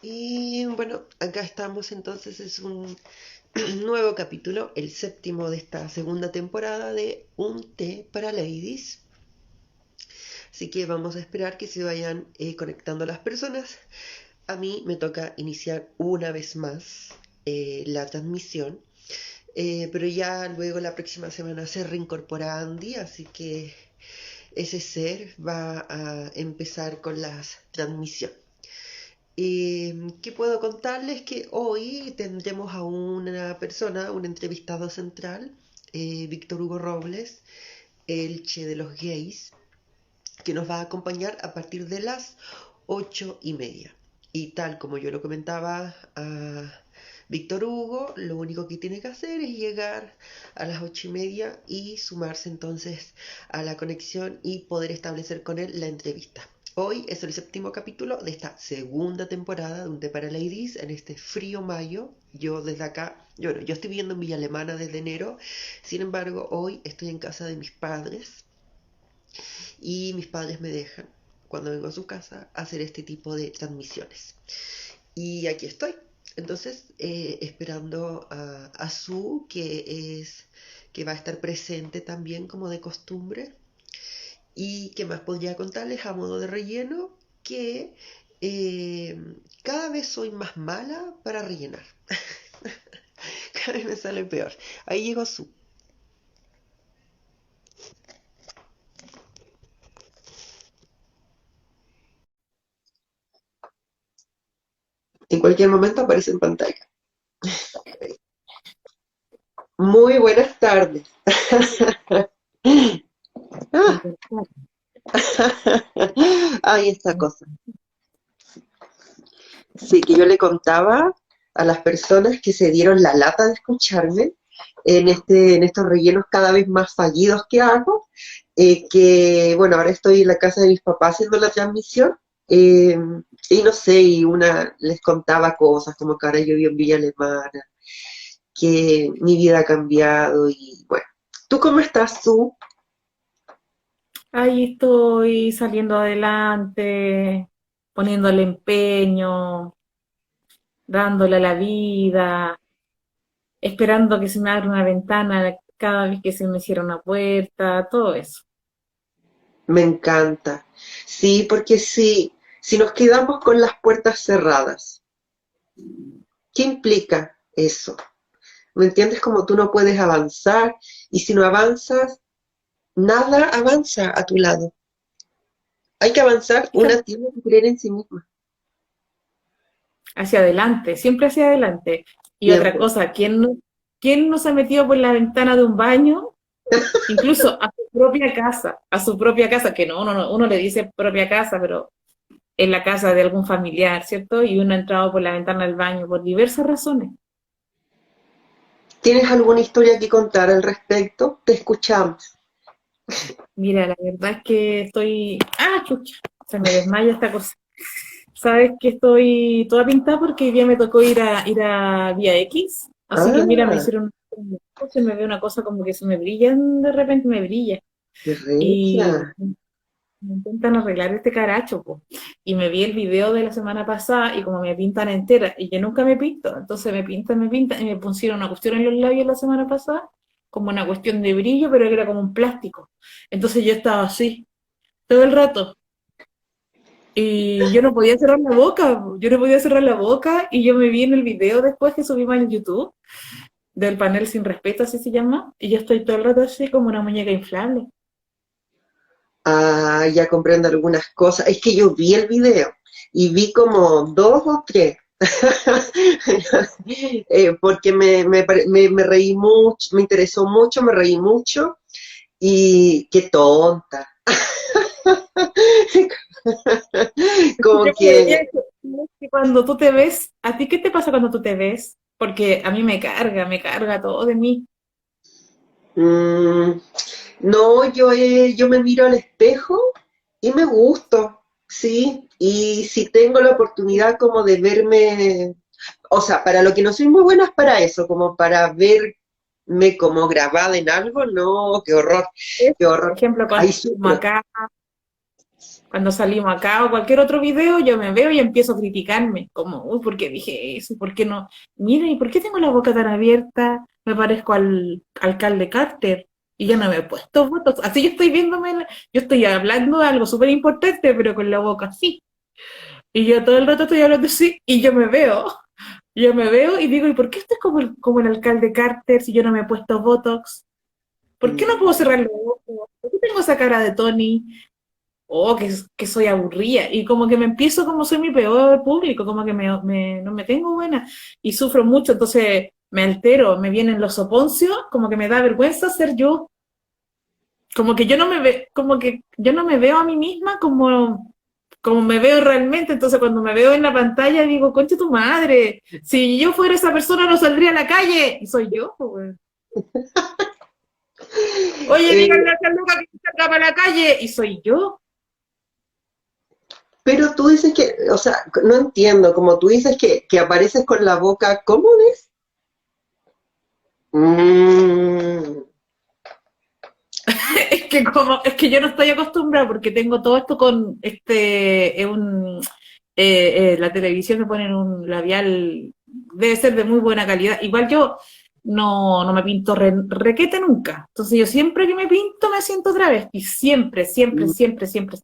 Y bueno, acá estamos entonces, es un nuevo capítulo, el séptimo de esta segunda temporada de Un té para ladies. Así que vamos a esperar que se vayan conectando las personas. A mí me toca iniciar una vez más la transmisión, pero ya luego la próxima semana se reincorpora Andy, así que ese ser va a empezar con las transmisiones. ¿Qué puedo contarles? Que hoy tendremos a una persona, un entrevistado central, Víctor Hugo Robles, el Che de los gays, que nos va a acompañar a partir de las 8:30. Y tal como yo lo comentaba a Víctor Hugo, lo único que tiene que hacer es llegar a las 8:30 y sumarse entonces a la conexión y poder establecer con él la entrevista. Hoy es el séptimo capítulo de esta segunda temporada de Un Té para Ladies en este frío mayo. Yo desde acá, yo estoy viviendo en Villa Alemana desde enero, sin embargo hoy estoy en casa de mis padres y mis padres me dejan, cuando vengo a su casa, hacer este tipo de transmisiones. Y aquí estoy. Entonces, esperando a Su, que va a estar presente también como de costumbre. Y que más podría contarles a modo de relleno que cada vez soy más mala para rellenar. Cada vez me sale peor. Ahí llegó Su. En cualquier momento aparece en pantalla. Muy buenas tardes. Es Ah, verdad. ay, esta cosa. Sí, que yo le contaba a las personas que se dieron la lata de escucharme en estos rellenos cada vez más fallidos que hago, que bueno, ahora estoy en la casa de mis papás haciendo la transmisión, eh, y no sé, y una les contaba cosas como que ahora yo vivo en Villa Alemana, que mi vida ha cambiado y bueno. ¿Tú cómo estás tú? Ahí estoy saliendo adelante, poniéndole empeño, dándole a la vida, esperando que se me abra una ventana cada vez que se me cierra una puerta, todo eso. Me encanta. Sí, porque si nos quedamos con las puertas cerradas, ¿qué implica eso? ¿Me entiendes? Como tú no puedes avanzar y si no avanzas, nada avanza a tu lado. Hay que avanzar, Fíjate, una tiene que creer en sí misma. hacia adelante, siempre hacia adelante. Y otra Siempre. cosa, quién no se ha metido por la ventana de un baño, incluso a su propia casa, que no, uno le dice propia casa, pero en la casa de algún familiar, ¿cierto? Y uno ha entrado por la ventana del baño por diversas razones. ¿Tienes alguna historia que contar al respecto? Te escuchamos. Mira, la verdad es que estoy... ¡Ah, chucha! Se me desmaya esta cosa. Sabes que estoy toda pintada porque hoy día me tocó ir a Vía X. Así que mira, me Ah, hicieron... Se me ve una cosa como que se me brillan, de repente me brilla. qué Y regia. me intentan arreglar este caracho, po. Y me vi el video de la semana pasada y como me pintan entera, y yo nunca me pinto, entonces me pintan, y me pusieron una cuestión en los labios la semana pasada, como una cuestión de brillo, pero era como un plástico. Entonces yo estaba así, todo el rato. Y yo no podía cerrar la boca, po. Yo no podía cerrar la boca, y yo me vi en el video después que subimos en YouTube, del panel Sin Respeto, así se llama, y yo estoy todo el rato así como una muñeca inflable. Ah, ya comprendo algunas cosas. Es que yo vi el video y vi como dos o tres. Porque me reí mucho, me interesó mucho, me reí mucho y qué tonta. Yo Como me veía que que cuando tú te ves, ¿a ti qué te pasa cuando tú te ves? Porque a mí me carga todo de mí. mm, no, yo me miro al espejo y me gusto, sí, y si tengo la oportunidad como de verme, o sea, para lo que no soy muy buena es para eso, como para verme como grabada en algo, no, qué horror, Eso, qué por horror. ejemplo, Ahí como sufro. acá, Cuando salimos acá o cualquier otro video, yo me veo y empiezo a criticarme, como, uy, ¿por qué dije eso? ¿Por qué no? Mira, ¿y por qué tengo la boca tan abierta? Me parezco al alcalde Carter y yo no me he puesto votos. Así yo estoy viéndome, yo estoy hablando de algo súper importante, pero con la boca así. Y yo todo el rato estoy hablando así y yo me veo y digo, ¿y por qué estoy como el alcalde Carter si yo no me he puesto Botox? ¿Por qué no puedo cerrar los ojos? ¿Por qué tengo esa cara de Tony? Oh, que soy aburrida. Y como que me empiezo como soy mi peor público, como que no me tengo buena y sufro mucho, entonces me altero, me vienen los soponcios, como que me da vergüenza ser yo. Como que yo no me ve, como que yo no me veo a mí misma como me veo realmente, entonces cuando me veo en la pantalla digo, concha tu madre, si yo fuera esa persona no saldría a la calle, y soy yo, pues. Oye, Eh, díganle a esa loca que salga para la calle, y soy yo. pero tú dices que, o sea, no entiendo, como tú dices que apareces con la boca, ¿cómo ves? Mm, Es que yo no estoy acostumbrada porque tengo todo esto con la televisión me ponen un labial, debe ser de muy buena calidad. Igual yo no me pinto requete nunca. Entonces yo siempre que me pinto me siento otra vez. Y siempre, siempre, siempre, siempre,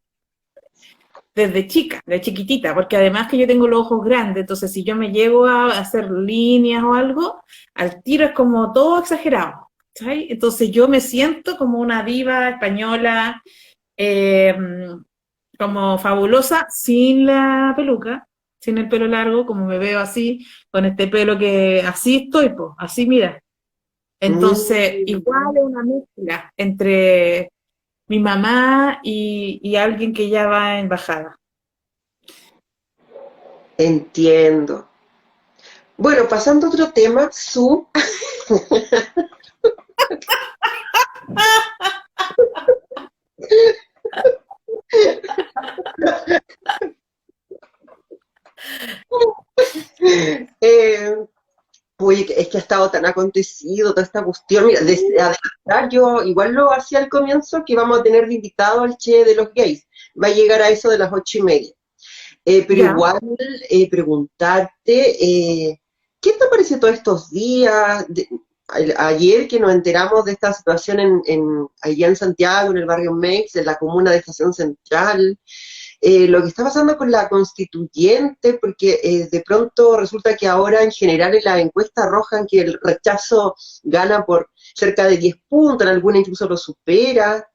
desde chica, de chiquitita, porque además que yo tengo los ojos grandes, entonces si yo me llego a hacer líneas o algo, al tiro es como todo exagerado. ¿Sabes? Entonces yo me siento como una diva española, eh, como fabulosa, sin la peluca, sin el pelo largo, como me veo así, con este pelo que así estoy, pues, así mira. Entonces, mm, igual es una mezcla entre mi mamá y alguien que ya va en bajada. entiendo. Bueno, pasando a otro tema, Su, eh, uy, es que ha estado tan acontecido toda esta cuestión. Mira, desde adelantar, yo igual lo hacía al comienzo, que vamos a tener de invitado al Che de los gays. Va a llegar a eso de las 8:30. Pero Ya. igual preguntarte, ¿qué te parece todos estos días? Ayer que nos enteramos de esta situación allá en Santiago, en el barrio Mex, en la comuna de Estación Central, lo que está pasando con la constituyente, porque de pronto resulta que ahora en general en la encuesta arrojan que el rechazo gana por cerca de 10 puntos, en alguna incluso lo supera.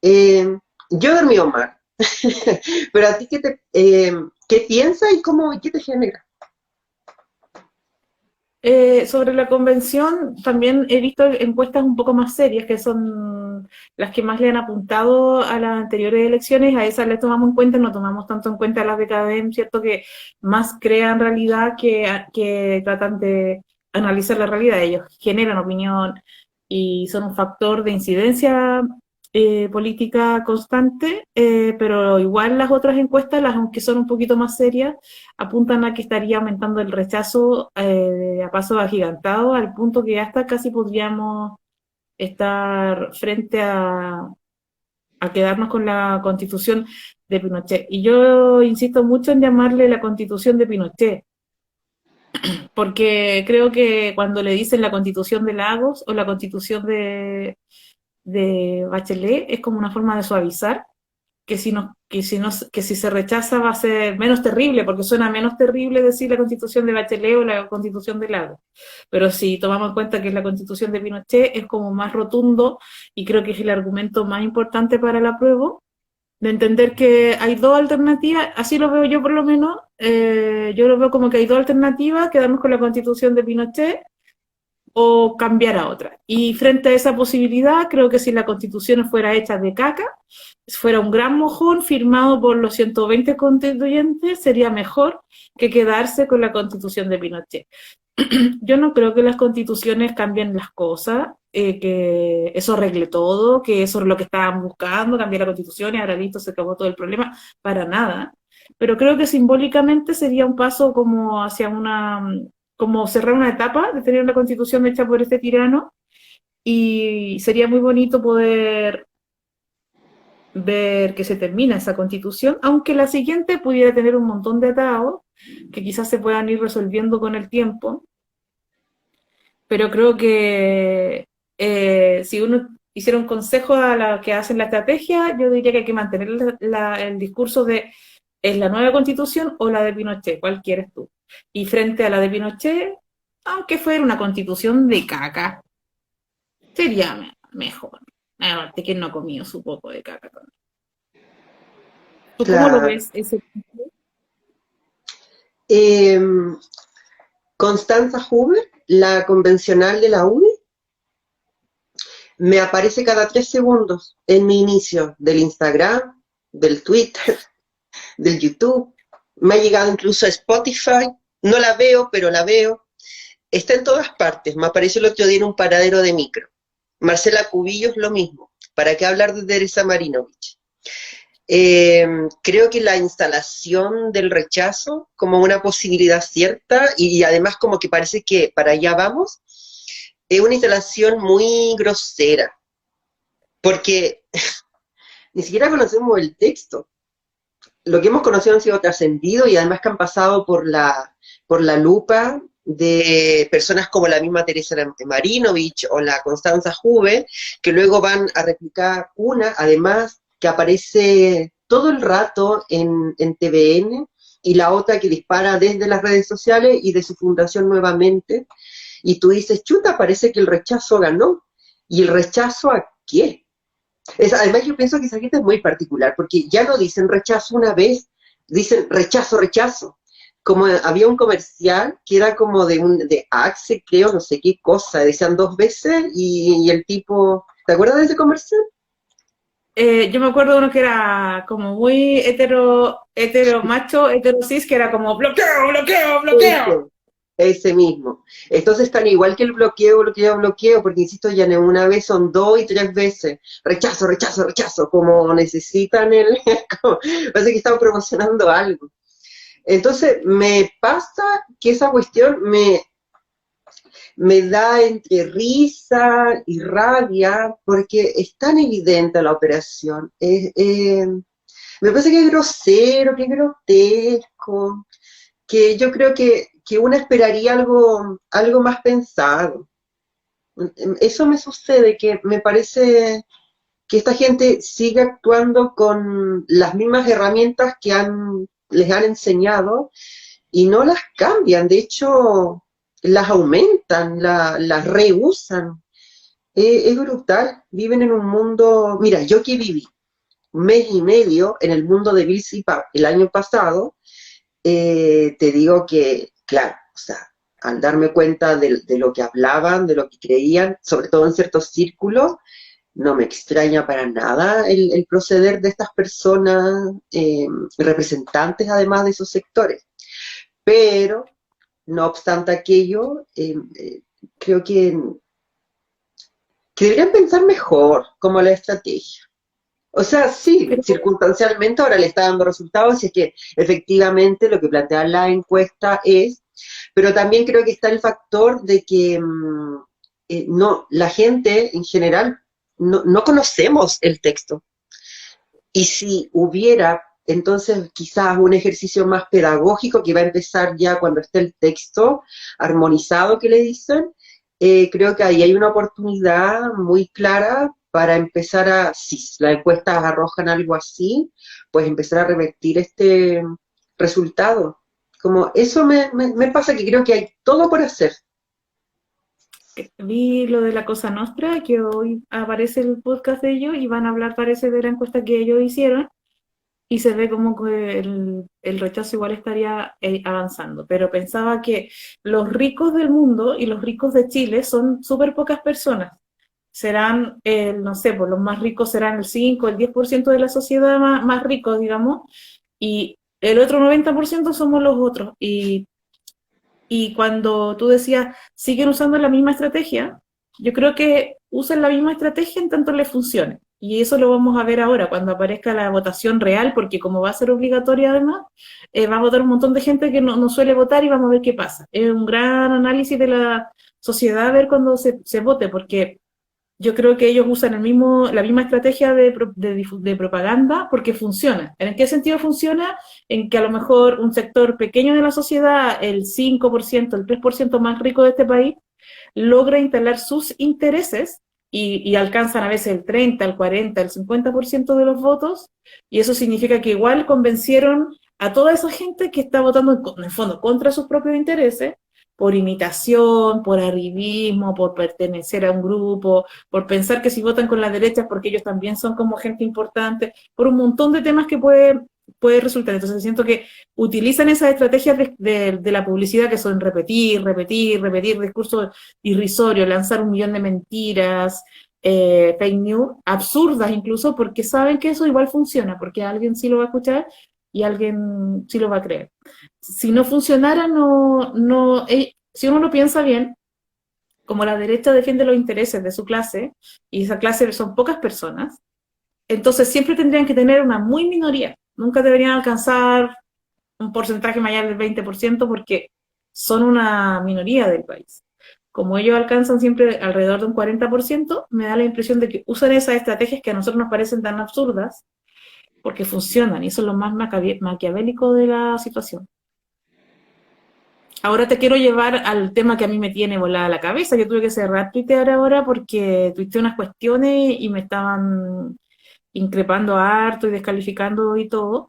Eh, yo he dormido mal, pero a ti qué piensas y qué te genera. Sobre la convención, también he visto encuestas un poco más serias, que son las que más le han apuntado a las anteriores elecciones. A esas les tomamos en cuenta, no tomamos tanto en cuenta las de CADEM, ¿cierto? Que más crean realidad que tratan de analizar la realidad. Ellos generan opinión y son un factor de incidencia política constante, pero igual las otras encuestas, las aunque son un poquito más serias, apuntan a que estaría aumentando el rechazo a paso agigantado, al punto que hasta casi podríamos estar frente a quedarnos con la constitución de Pinochet. Y yo insisto mucho en llamarle la constitución de Pinochet, porque creo que cuando le dicen la constitución de Lagos o la constitución de Bachelet es como una forma de suavizar que si se rechaza va a ser menos terrible, porque suena menos terrible decir la constitución de Bachelet o la constitución de Lago. Pero si tomamos en cuenta que es la constitución de Pinochet, es como más rotundo y creo que es el argumento más importante para el apruebo, de entender que hay dos alternativas, así lo veo yo por lo menos, yo lo veo como que hay dos alternativas, quedarnos con la constitución de Pinochet o cambiar a otra. Y frente a esa posibilidad, creo que si la constitución fuera hecha de caca, fuera un gran mojón firmado por los 120 constituyentes, sería mejor que quedarse con la constitución de Pinochet. Yo no creo que las constituciones cambien las cosas, que eso arregle todo, que eso es lo que estaban buscando, cambiar la constitución y ahora listo, se acabó todo el problema, para nada. Pero creo que simbólicamente sería un paso como hacia como cerrar una etapa de tener una constitución hecha por este tirano y sería muy bonito poder ver que se termina esa constitución, aunque la siguiente pudiera tener un montón de atados que quizás se puedan ir resolviendo con el tiempo, pero creo que si uno hiciera un consejo a la que hacen la estrategia, yo diría que hay que mantener el discurso de ¿es la nueva constitución o la de Pinochet? ¿Cuál quieres tú? Y frente a la de Pinochet, aunque fuera una constitución de caca, sería mejor. Aparte que no ha comido su poco de caca también. ¿Tú cómo lo Claro. ves ese? Em, Constanza Huber, la convencional de la UDI, me aparece cada 3 segundos en mi inicio del Instagram, del Twitter, del YouTube. Me ha llegado incluso a Spotify. No la veo, pero la veo. Está en todas partes. Me apareció el otro día en un paradero de micro. Marcela Cubillos, lo mismo. ¿Para qué hablar de Teresa Marinovich? Creo que la instalación del rechazo como una posibilidad cierta y además como que parece que para allá vamos, es una instalación muy grosera, porque ni siquiera conocemos el texto. Lo que hemos conocido han sido trascendidos y además que han pasado por la lupa de personas como la misma Teresa Marinovich o la Constanza Juve, que luego van a replicar una, además, que aparece todo el rato en TVN, y la otra que dispara desde las redes sociales y de su fundación nuevamente, y tú dices, chuta, parece que el rechazo ganó. ¿Y el rechazo a qué? Además, yo pienso que esa gente es muy particular, porque ya no dicen rechazo una vez, dicen rechazo, rechazo. Como había un comercial que era como de Axe, creo, no sé qué cosa, decían 2 veces y el tipo, ¿te acuerdas de ese comercial? Yo me acuerdo de uno que era como muy hetero macho, hetero cis, que era como bloqueo, bloqueo, bloqueo. Ese mismo. Entonces están igual que el bloqueo, bloqueo, bloqueo, porque insisto, ya no una vez, son 2 y 3 veces. Rechazo, rechazo, rechazo, como necesitan como, parece que están promocionando algo. Entonces me pasa que esa cuestión me da entre risa y rabia, porque es tan evidente la operación. Me parece que es grosero, que es grotesco, que yo creo que uno esperaría algo más pensado. Eso me sucede, que me parece que esta gente sigue actuando con las mismas herramientas que les han enseñado y no las cambian, de hecho las aumentan, las reusan. Es brutal, viven en un mundo, mira, yo que viví 1 mes y medio en el mundo de Bill Pap el año pasado, te digo que, claro, o sea, al darme cuenta de lo que hablaban, de lo que creían, sobre todo en ciertos círculos, no me extraña para nada el proceder de estas personas, representantes además de esos sectores. Pero, no obstante aquello, creo que deberían pensar mejor como la estrategia. O sea, sí, Pero circunstancialmente ahora le está dando resultados y es que efectivamente lo que plantea la encuesta es, pero también creo que está el factor de que no, la gente en general no conocemos el texto. Y si hubiera entonces quizás un ejercicio más pedagógico que va a empezar ya cuando esté el texto armonizado que le dicen, creo que ahí hay una oportunidad muy clara para empezar si las encuestas arrojan algo así, pues empezar a revertir este resultado. Como eso me pasa, que creo que hay todo por hacer. vi lo de la Cosa Nostra, que hoy aparece el podcast de ellos y van a hablar, parece, de la encuesta que ellos hicieron y se ve como que el rechazo igual estaría avanzando. Pero pensaba que los ricos del mundo y los ricos de Chile son súper pocas personas. Serán, no sé, pues los más ricos serán el 5, el 10% de la sociedad más ricos, digamos, y el otro 90% somos los otros. Y cuando tú decías, siguen usando la misma estrategia, yo creo que usan la misma estrategia en tanto les funcione. Y eso lo vamos a ver ahora, cuando aparezca la votación real, porque como va a ser obligatoria además, va a votar un montón de gente que no suele votar y vamos a ver qué pasa. Es un gran análisis de la sociedad a ver cuando se vote, porque yo creo que ellos usan la misma estrategia de propaganda porque funciona. ¿En qué sentido funciona? En que a lo mejor un sector pequeño de la sociedad, el 5%, el 3% más rico de este país, logra instalar sus intereses y alcanzan a veces el 30, el 40, el 50% de los votos, y eso significa que igual convencieron a toda esa gente que está votando en el fondo contra sus propios intereses, por imitación, por arribismo, por pertenecer a un grupo, por pensar que si votan con la derecha es porque ellos también son como gente importante, por un montón de temas que puede resultar. Entonces siento que utilizan esas estrategias de la publicidad que son repetir discursos irrisorios, lanzar 1 millón de mentiras, fake news, absurdas incluso, porque saben que eso igual funciona, porque alguien sí lo va a escuchar y alguien sí lo va a creer. Si no funcionara, si uno lo piensa bien, como la derecha defiende los intereses de su clase, y esa clase son pocas personas, entonces siempre tendrían que tener una muy minoría. Nunca deberían alcanzar un porcentaje mayor del 20% porque son una minoría del país. Como ellos alcanzan siempre alrededor de un 40%, me da la impresión de que usan esas estrategias que a nosotros nos parecen tan absurdas porque funcionan y eso es lo más maquiavélico de la situación. Ahora te quiero llevar al tema que a mí me tiene volada la cabeza. Yo tuve que cerrar Twitter ahora porque tuiteé unas cuestiones y me estaban increpando harto y descalificando y todo,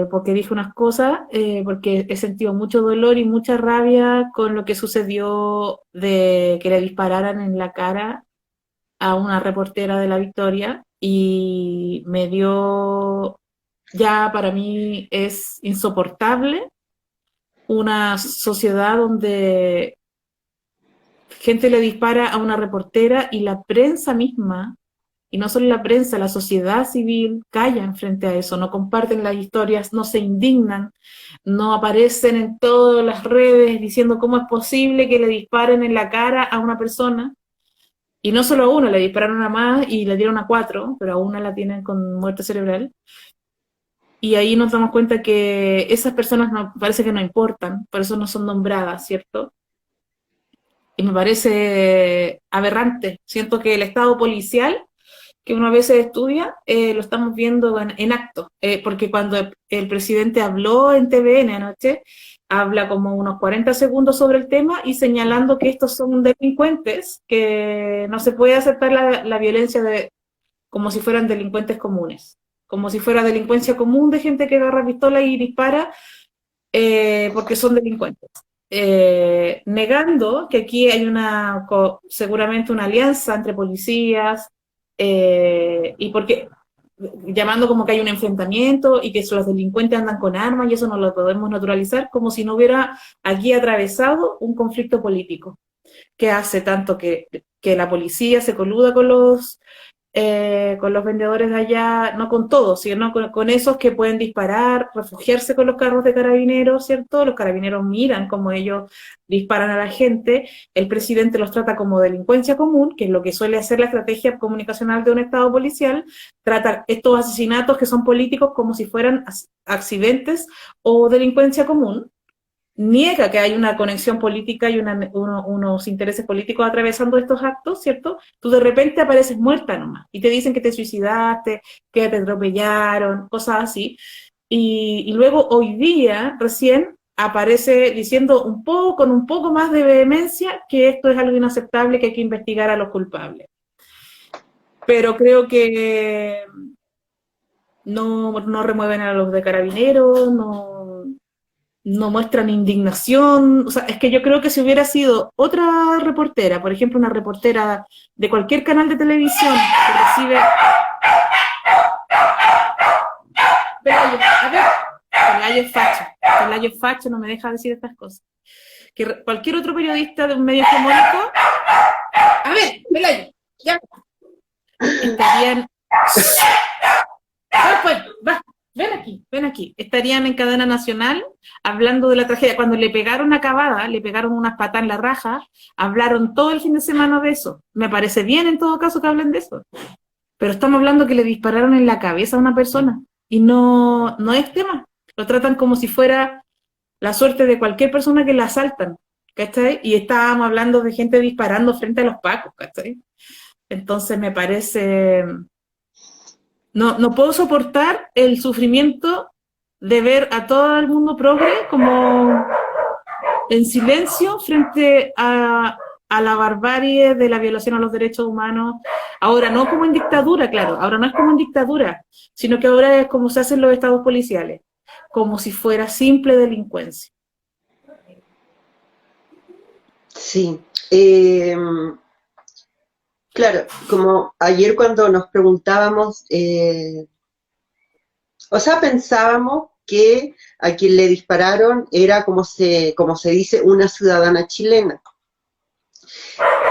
porque dije unas cosas, porque he sentido mucho dolor y mucha rabia con lo que sucedió de que le dispararan en la cara a una reportera de La Victoria y me dio, ya para mí es insoportable una sociedad donde gente le dispara a una reportera y la prensa misma, y no solo la prensa, la sociedad civil callan frente a eso, no comparten las historias, no se indignan, no aparecen en todas las redes diciendo cómo es posible que le disparen en la cara a una persona. Y no solo a una, le dispararon a más y le dieron a 4, pero a una la tienen con muerte cerebral. Y ahí nos damos cuenta que esas personas no, parece que no importan, por eso no son nombradas, ¿cierto? Y me parece aberrante. Siento que el estado policial que uno a veces estudia, lo estamos viendo en acto, porque cuando el presidente habló en TVN anoche, habla como unos 40 segundos sobre el tema y señalando que estos son delincuentes, que no se puede aceptar la violencia como si fueran delincuentes comunes, como si fuera delincuencia común de gente que agarra pistola y dispara porque son delincuentes. Negando que aquí hay seguramente una alianza entre policías, y porque llamando como que hay un enfrentamiento y que los delincuentes andan con armas y eso no lo podemos naturalizar como si no hubiera aquí atravesado un conflicto político que hace tanto que la policía se coluda con los vendedores de allá, no con todos, sino con esos que pueden disparar, refugiarse con los carros de carabineros, ¿cierto? Los carabineros miran cómo ellos disparan a la gente, el presidente los trata como delincuencia común, que es lo que suele hacer la estrategia comunicacional de un estado policial, trata estos asesinatos que son políticos como si fueran accidentes o delincuencia común, niega que hay una conexión política y unos intereses políticos atravesando estos actos, ¿cierto? Tú de repente apareces muerta nomás y te dicen que te suicidaste, que te atropellaron, cosas así. Y luego hoy día, recién, aparece diciendo con un poco más de vehemencia que esto es algo inaceptable, que hay que investigar a los culpables. Pero creo que no remueven a los de carabineros, no muestran indignación. O sea, es que yo creo que si hubiera sido otra reportera, por ejemplo, una reportera de cualquier canal de televisión que recibe... A ver, Pelayo es facho, no me deja decir estas cosas. Que cualquier otro periodista de un medio hegemónico... A ver, Pelayo, ya. Estarían... Pues, va. Ven aquí. Estarían en cadena nacional hablando de la tragedia. Cuando le pegaron a Cavada, le pegaron unas patas en la raja, hablaron todo el fin de semana de eso. Me parece bien en todo caso que hablen de eso. Pero estamos hablando que le dispararon en la cabeza a una persona. Y no es tema. Lo tratan como si fuera la suerte de cualquier persona que la asaltan. ¿Cachai? Y estábamos hablando de gente disparando frente a los pacos, ¿cachai? Entonces me parece, no puedo soportar el sufrimiento de ver a todo el mundo progre como en silencio frente a la barbarie de la violación a los derechos humanos. Ahora no como en dictadura, claro, ahora no es como en dictadura, sino que ahora es como se hacen los estados policiales, como si fuera simple delincuencia. Sí. Claro, como ayer cuando nos preguntábamos, o sea, pensábamos que a quien le dispararon era, como se dice, una ciudadana chilena.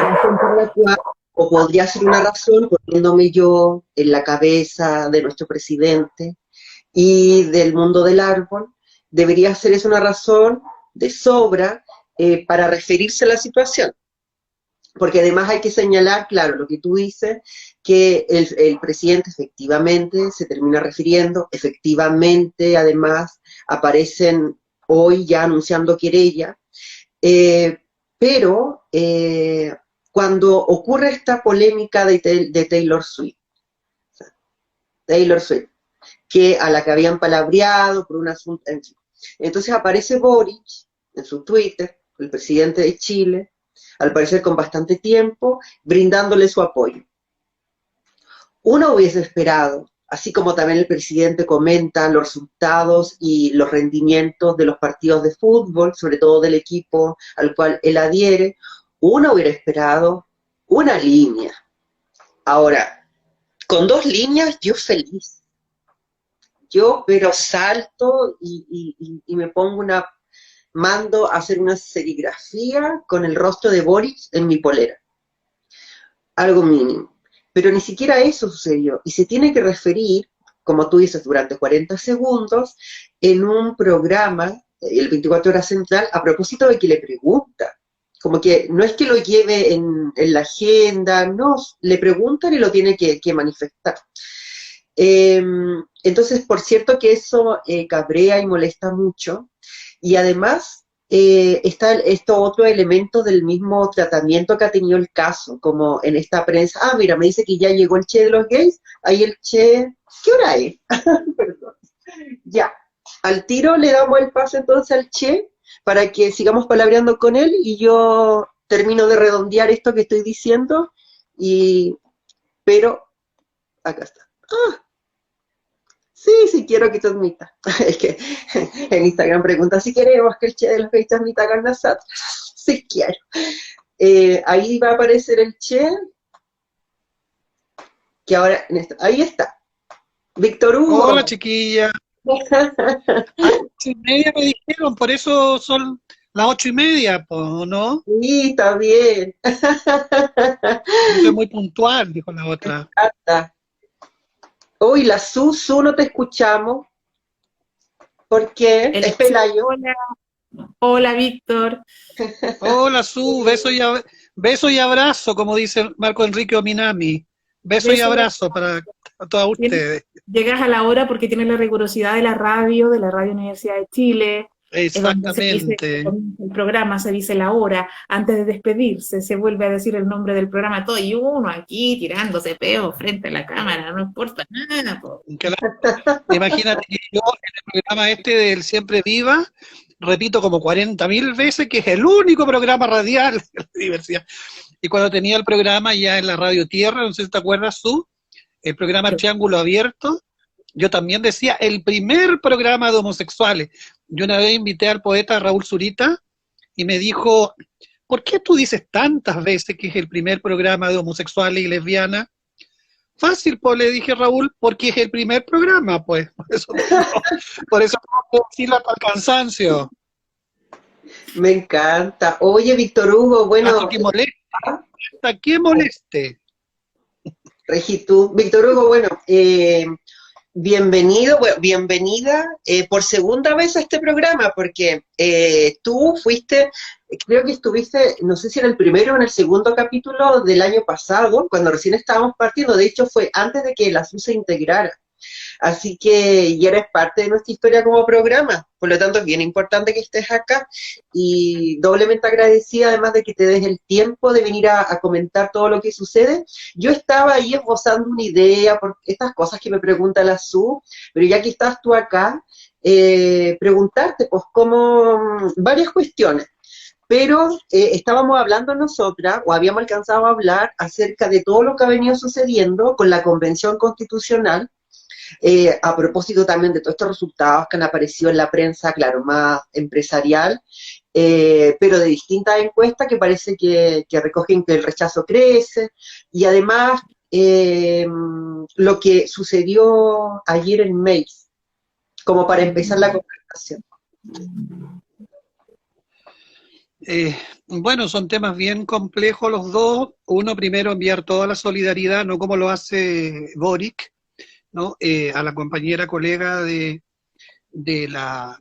Razón por la cual, o podría ser una razón, poniéndome yo en la cabeza de nuestro presidente y del mundo del árbol, debería ser eso una razón de sobra para referirse a la situación. Porque además hay que señalar, claro, lo que tú dices, que el presidente efectivamente se termina refiriendo, efectivamente además aparecen hoy ya anunciando querella, eh, pero cuando ocurre esta polémica de Taylor Swift, que a la que habían palabreado por un asunto, en fin. Entonces aparece Boric en su Twitter, el presidente de Chile, al parecer con bastante tiempo, brindándole su apoyo. Uno hubiese esperado, así como también el presidente comenta los resultados y los rendimientos de los partidos de fútbol, sobre todo del equipo al cual él adhiere, uno hubiera esperado una línea. Ahora, con 2 líneas yo feliz. Yo pero salto y me pongo mando a hacer una serigrafía con el rostro de Boris en mi polera. Algo mínimo. Pero ni siquiera eso sucedió. Y se tiene que referir, como tú dices, durante 40 segundos, en un programa, el 24 Horas Central, a propósito de que le pregunta. Como que no es que lo lleve en la agenda, no, le preguntan y lo tiene que manifestar. Entonces, por cierto que eso cabrea y molesta mucho. Y además está esto otro elemento del mismo tratamiento que ha tenido el caso, como en esta prensa, mira, me dice que ya llegó el Che de los gays, ahí el Che, ¿qué hora es? Perdón. Ya, al tiro le damos el pase entonces al Che para que sigamos palabreando con él y yo termino de redondear esto que estoy diciendo, pero acá está. Sí, quiero que transmita. Es que en Instagram pregunta si queremos que el Che de los gays transmita con nosotros. Sí quiero. Ahí va a aparecer el Che, que ahora, ahí está. Víctor Hugo. Hola, chiquilla. A las 8:30 me dijeron, por eso son las 8:30, ¿no? Sí, está bien. Soy muy puntual, dijo la otra. Uy, la Su, no te escuchamos. ¿Por qué? Es Pelayo. Hola, Víctor. Hola, Su, beso y abrazo, como dice Marco Enrique Ominami. Beso y abrazo para todas ustedes. Llegas a la hora porque tienes la rigurosidad de la Radio Universidad de Chile. Exactamente. El programa se dice la hora, antes de despedirse se vuelve a decir el nombre del programa, todo, y uno aquí tirándose peo frente a la cámara, no importa nada. Imagínate que yo en el programa del Siempre Viva, repito como 40.000 veces que es el único programa radial de la diversidad. Y cuando tenía el programa ya en la Radio Tierra, no sé si te acuerdas tú, el programa Triángulo Abierto, yo también decía el primer programa de homosexuales. Yo una vez invité al poeta Raúl Zurita y me dijo, ¿por qué tú dices tantas veces que es el primer programa de homosexuales y lesbianas? Fácil, pues, le dije Raúl, porque es el primer programa, pues. Por eso puedo decirlo hasta el cansancio. Me encanta. Oye, Víctor Hugo, bueno. Hasta que moleste. Regi, tú. Víctor Hugo, bueno, bienvenido, bienvenida por segunda vez a este programa, porque tú fuiste, creo que estuviste, no sé si en el primero o en el segundo capítulo del año pasado, cuando recién estábamos partiendo, de hecho fue antes de que la SU se integrara. Así que ya eres parte de nuestra historia como programa, por lo tanto es bien importante que estés acá y doblemente agradecida además de que te des el tiempo de venir a comentar todo lo que sucede. Yo estaba ahí esbozando una idea por estas cosas que me pregunta la Su, pero ya que estás tú acá, preguntarte pues cómo varias cuestiones. Pero estábamos hablando nosotras, o habíamos alcanzado a hablar acerca de todo lo que ha venido sucediendo con la Convención Constitucional, a propósito también de todos estos resultados que han aparecido en la prensa, claro, más empresarial, pero de distintas encuestas que parece que recogen que el rechazo crece, y además lo que sucedió ayer en Mace, como para empezar la conversación. Bueno, son temas bien complejos los dos. Uno, primero, enviar toda la solidaridad, no como lo hace Boric, ¿no? A la compañera colega de la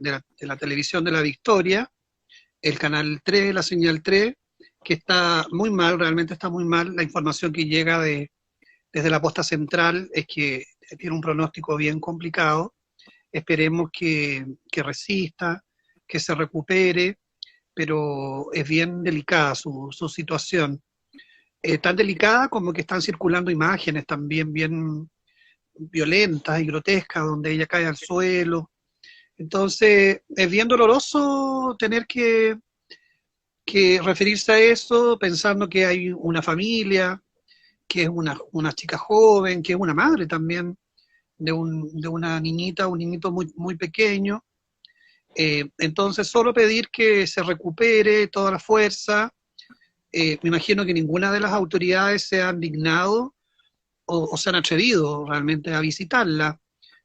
televisión de La Victoria, el canal 3, la señal 3, que está muy mal, realmente está muy mal. La información que llega desde la posta central es que tiene un pronóstico bien complicado. Esperemos que resista, que se recupere, pero es bien delicada su situación. Tan delicada como que están circulando imágenes también bien violentas y grotescas, donde ella cae al suelo. Entonces, es bien doloroso tener que referirse a eso pensando que hay una familia, que es una chica joven, que es una madre también de una niñita, un niñito muy, muy pequeño. Entonces, solo pedir que se recupere toda la fuerza. Me imagino que ninguna de las autoridades se han dignado o se han atrevido realmente a visitarla.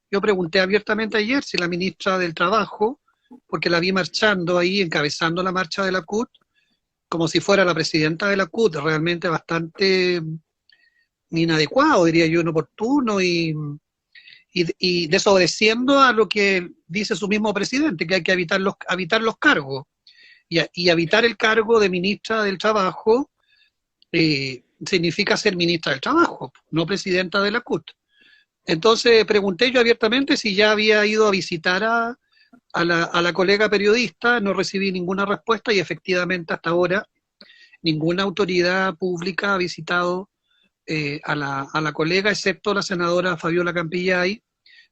Yo pregunté abiertamente ayer si la ministra del Trabajo, porque la vi marchando ahí, encabezando la marcha de la CUT, como si fuera la presidenta de la CUT, realmente bastante inadecuado, diría yo, inoportuno y desobedeciendo a lo que dice su mismo presidente, que hay que evitar los cargos. Y evitar el cargo de ministra del Trabajo significa ser ministra del Trabajo, no presidenta de la CUT. Entonces pregunté yo abiertamente si ya había ido a visitar a la colega periodista, no recibí ninguna respuesta y efectivamente hasta ahora ninguna autoridad pública ha visitado a la colega, excepto la senadora Fabiola Campillay.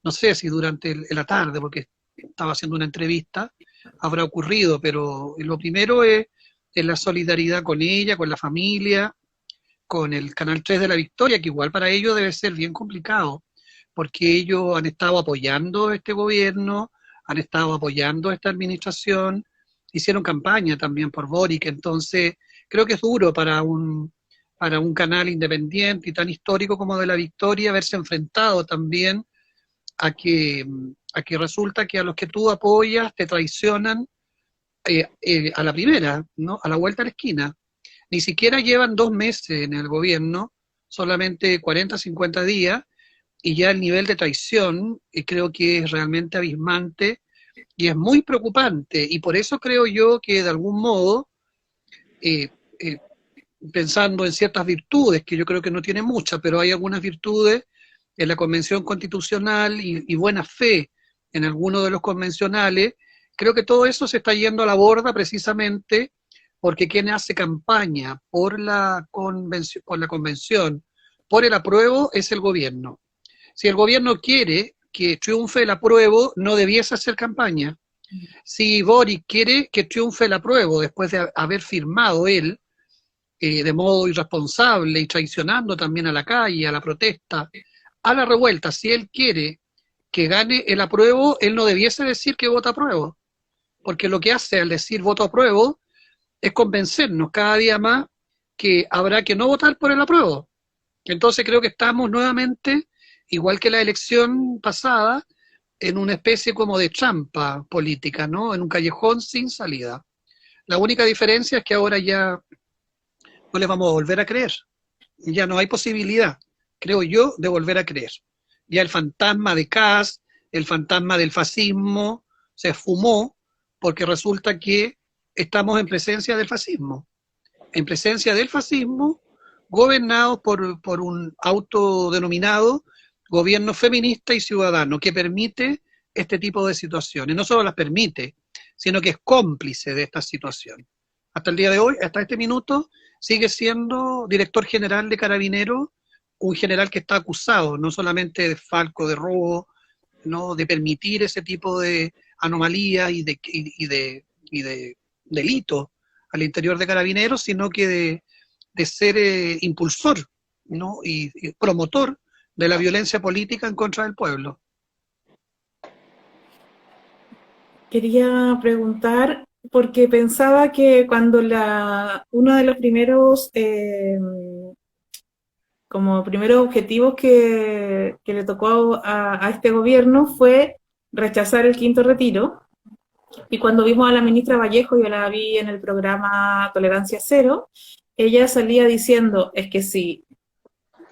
No sé si durante la tarde, porque estaba haciendo una entrevista, habrá ocurrido, pero lo primero es la solidaridad con ella, con la familia, con el Canal 3 de La Victoria, que igual para ellos debe ser bien complicado, porque ellos han estado apoyando este gobierno, han estado apoyando esta administración, hicieron campaña también por Boric, entonces creo que es duro para un canal independiente y tan histórico como de La Victoria verse enfrentado también a que resulta que a los que tú apoyas te traicionan a la primera, ¿no? A la vuelta a la esquina. Ni siquiera llevan 2 meses en el gobierno, solamente 40, 50 días, y ya el nivel de traición creo que es realmente abismante y es muy preocupante. Y por eso creo yo que de algún modo, pensando en ciertas virtudes, que yo creo que no tiene muchas, pero hay algunas virtudes en la Convención Constitucional y buena fe en algunos de los convencionales, creo que todo eso se está yendo a la borda precisamente porque quien hace campaña por la convención, por el apruebo, es el gobierno. Si el gobierno quiere que triunfe el apruebo, no debiese hacer campaña. Si Boric quiere que triunfe el apruebo después de haber firmado él, de modo irresponsable y traicionando también a la calle, a la protesta, a la revuelta, si él quiere que gane el apruebo, él no debiese decir que vota apruebo, porque lo que hace al decir voto apruebo es convencernos cada día más que habrá que no votar por el apruebo. Entonces creo que estamos nuevamente, igual que la elección pasada, en una especie como de trampa política, ¿no? En un callejón sin salida. La única diferencia es que ahora ya no les vamos a volver a creer. Ya no hay posibilidad, creo yo, de volver a creer. Ya el fantasma de Kast, el fantasma del fascismo, se esfumó porque resulta que estamos en presencia del fascismo. En presencia del fascismo, gobernados por un autodenominado gobierno feminista y ciudadano que permite este tipo de situaciones. No solo las permite, sino que es cómplice de esta situación. Hasta el día de hoy, hasta este minuto, sigue siendo director general de Carabineros, un general que está acusado no solamente de desfalco, de robo, ¿no?, de permitir ese tipo de anomalías y de delitos al interior de Carabineros, sino que de ser impulsor, ¿no?, y promotor de la violencia política en contra del pueblo. Quería preguntar, porque pensaba que cuando uno de los primeros, como primeros objetivos que le tocó a este gobierno fue rechazar el quinto retiro, y cuando vimos a la ministra Vallejo, yo la vi en el programa Tolerancia Cero, ella salía diciendo, es que si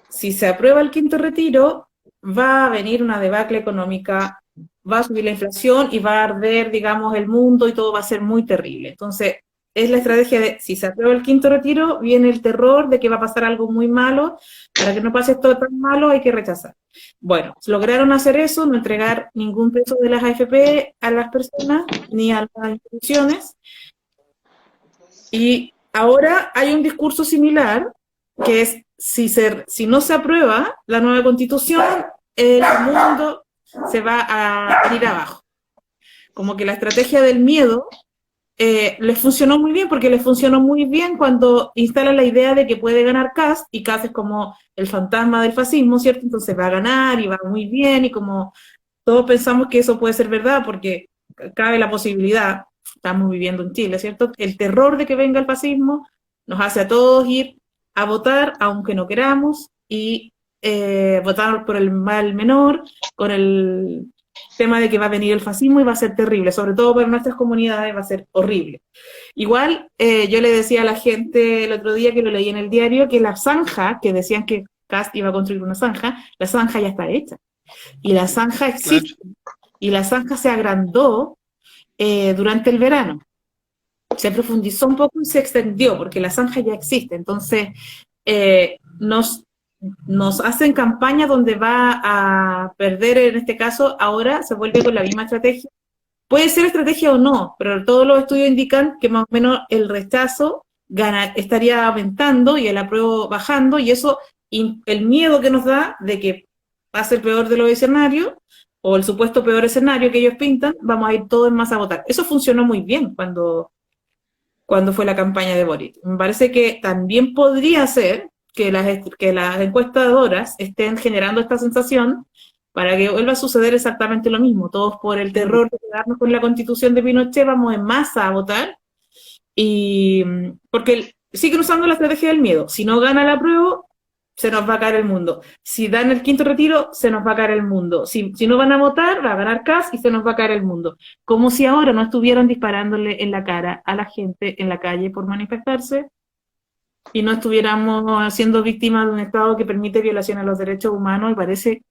se aprueba el quinto retiro, va a venir una debacle económica, va a subir la inflación y va a arder, digamos, el mundo y todo va a ser muy terrible. Entonces, es la estrategia de, si se aprueba el quinto retiro, viene el terror de que va a pasar algo muy malo, para que no pase todo tan malo hay que rechazar. Bueno, lograron hacer eso, no entregar ningún peso de las AFP a las personas, ni a las instituciones, y ahora hay un discurso similar, que es, si no se aprueba la nueva constitución, el mundo se va a ir abajo. Como que la estrategia del miedo les funcionó muy bien, porque les funcionó muy bien cuando instalan la idea de que puede ganar Kast, y Kast es como el fantasma del fascismo, ¿cierto? Entonces va a ganar y va muy bien, y como todos pensamos que eso puede ser verdad, porque cabe la posibilidad, estamos viviendo en Chile, ¿cierto? El terror de que venga el fascismo nos hace a todos ir a votar, aunque no queramos, y votar por el mal menor, con el tema de que va a venir el fascismo y va a ser terrible, sobre todo para nuestras comunidades va a ser horrible. Igual, yo le decía a la gente el otro día que lo leí en el diario, que la zanja, que decían que Kast iba a construir una zanja, la zanja ya está hecha. Y la zanja existe. Claro. Y la zanja se agrandó durante el verano. Se profundizó un poco y se extendió, porque la zanja ya existe. Entonces, nos hacen campaña donde va a perder, en este caso, ahora se vuelve con la misma estrategia. Puede ser estrategia o no, pero todos los estudios indican que más o menos el rechazo estaría aumentando y el apruebo bajando, y eso, el miedo que nos da de que va a ser peor de los escenarios, o el supuesto peor escenario que ellos pintan, vamos a ir todos más a votar. Eso funcionó muy bien cuando fue la campaña de Boric. Me parece que también podría ser que las encuestadoras estén generando esta sensación para que vuelva a suceder exactamente lo mismo. Todos por el terror de quedarnos con la constitución de Pinochet vamos en masa a votar, y porque siguen usando la estrategia del miedo. Si no gana el apruebo, se nos va a caer el mundo. Si dan el quinto retiro, se nos va a caer el mundo. Si no van a votar, va a ganar Kast y se nos va a caer el mundo. Como si ahora no estuvieran disparándole en la cara a la gente en la calle por manifestarse, y no estuviéramos siendo víctimas de un Estado que permite violación a los derechos humanos, y parece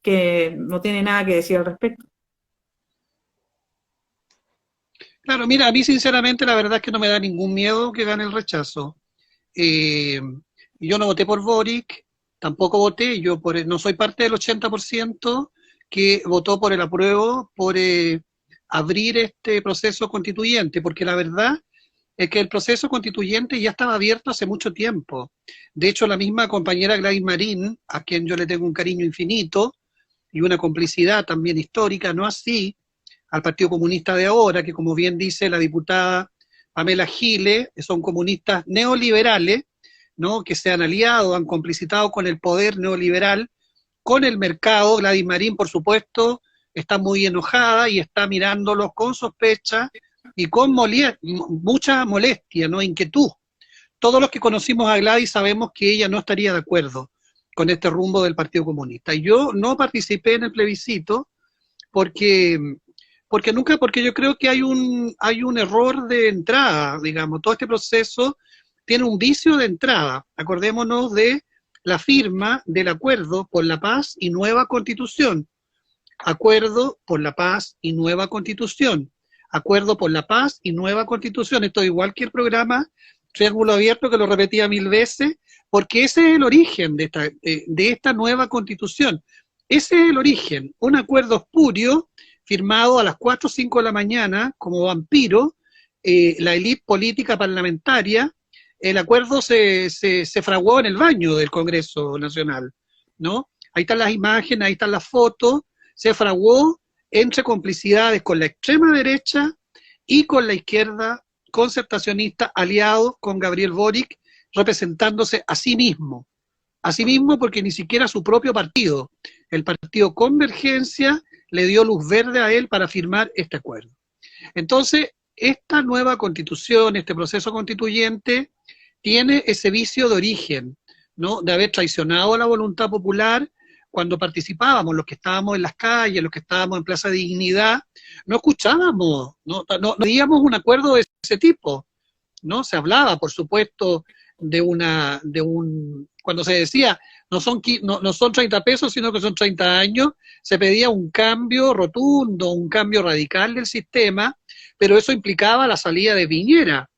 que no tiene nada que decir al respecto. Claro, mira, a mí sinceramente la verdad es que no me da ningún miedo que gane el rechazo. Yo no voté por Boric, tampoco voté, no soy parte del 80% que votó por el apruebo, por abrir este proceso constituyente, porque la verdad es que el proceso constituyente ya estaba abierto hace mucho tiempo. De hecho, la misma compañera Gladys Marín, a quien yo le tengo un cariño infinito y una complicidad también histórica, no así al Partido Comunista de ahora, que como bien dice la diputada Pamela Giles, son comunistas neoliberales, ¿no?, que se han aliado, han complicitado con el poder neoliberal, con el mercado. Gladys Marín, por supuesto, está muy enojada y está mirándolos con sospecha y con mucha molestia, ¿no?, inquietud. Todos los que conocimos a Gladys sabemos que ella no estaría de acuerdo con este rumbo del Partido Comunista. Y yo no participé en el plebiscito porque yo creo que hay un error de entrada, digamos. Todo este proceso tiene un vicio de entrada. Acordémonos de la firma del Acuerdo por la Paz y Nueva Constitución. Acuerdo por la Paz y Nueva Constitución. Acuerdo por la Paz y Nueva Constitución. Esto es igual que el programa Triángulo Abierto, que lo repetía 1000 veces, porque ese es el origen de esta nueva Constitución. Ese es el origen, un acuerdo espurio firmado a las 4 o 5 de la mañana como vampiro, la élite política parlamentaria. El acuerdo se fraguó en el baño del Congreso Nacional, ¿no? Ahí están las imágenes, ahí están las fotos, se fraguó entre complicidades con la extrema derecha y con la izquierda concertacionista, aliado con Gabriel Boric, representándose a sí mismo porque ni siquiera su propio partido, el partido Convergencia, le dio luz verde a él para firmar este acuerdo. Entonces, esta nueva constitución, este proceso constituyente, tiene ese vicio de origen, ¿no? De haber traicionado a la voluntad popular. Cuando participábamos, los que estábamos en las calles, los que estábamos en Plaza de Dignidad, no escuchábamos, no veíamos un acuerdo de ese tipo, ¿no? Se hablaba, por supuesto, cuando se decía, no son 30 pesos, sino que son 30 años, se pedía un cambio rotundo, un cambio radical del sistema, pero eso implicaba la salida de Piñera,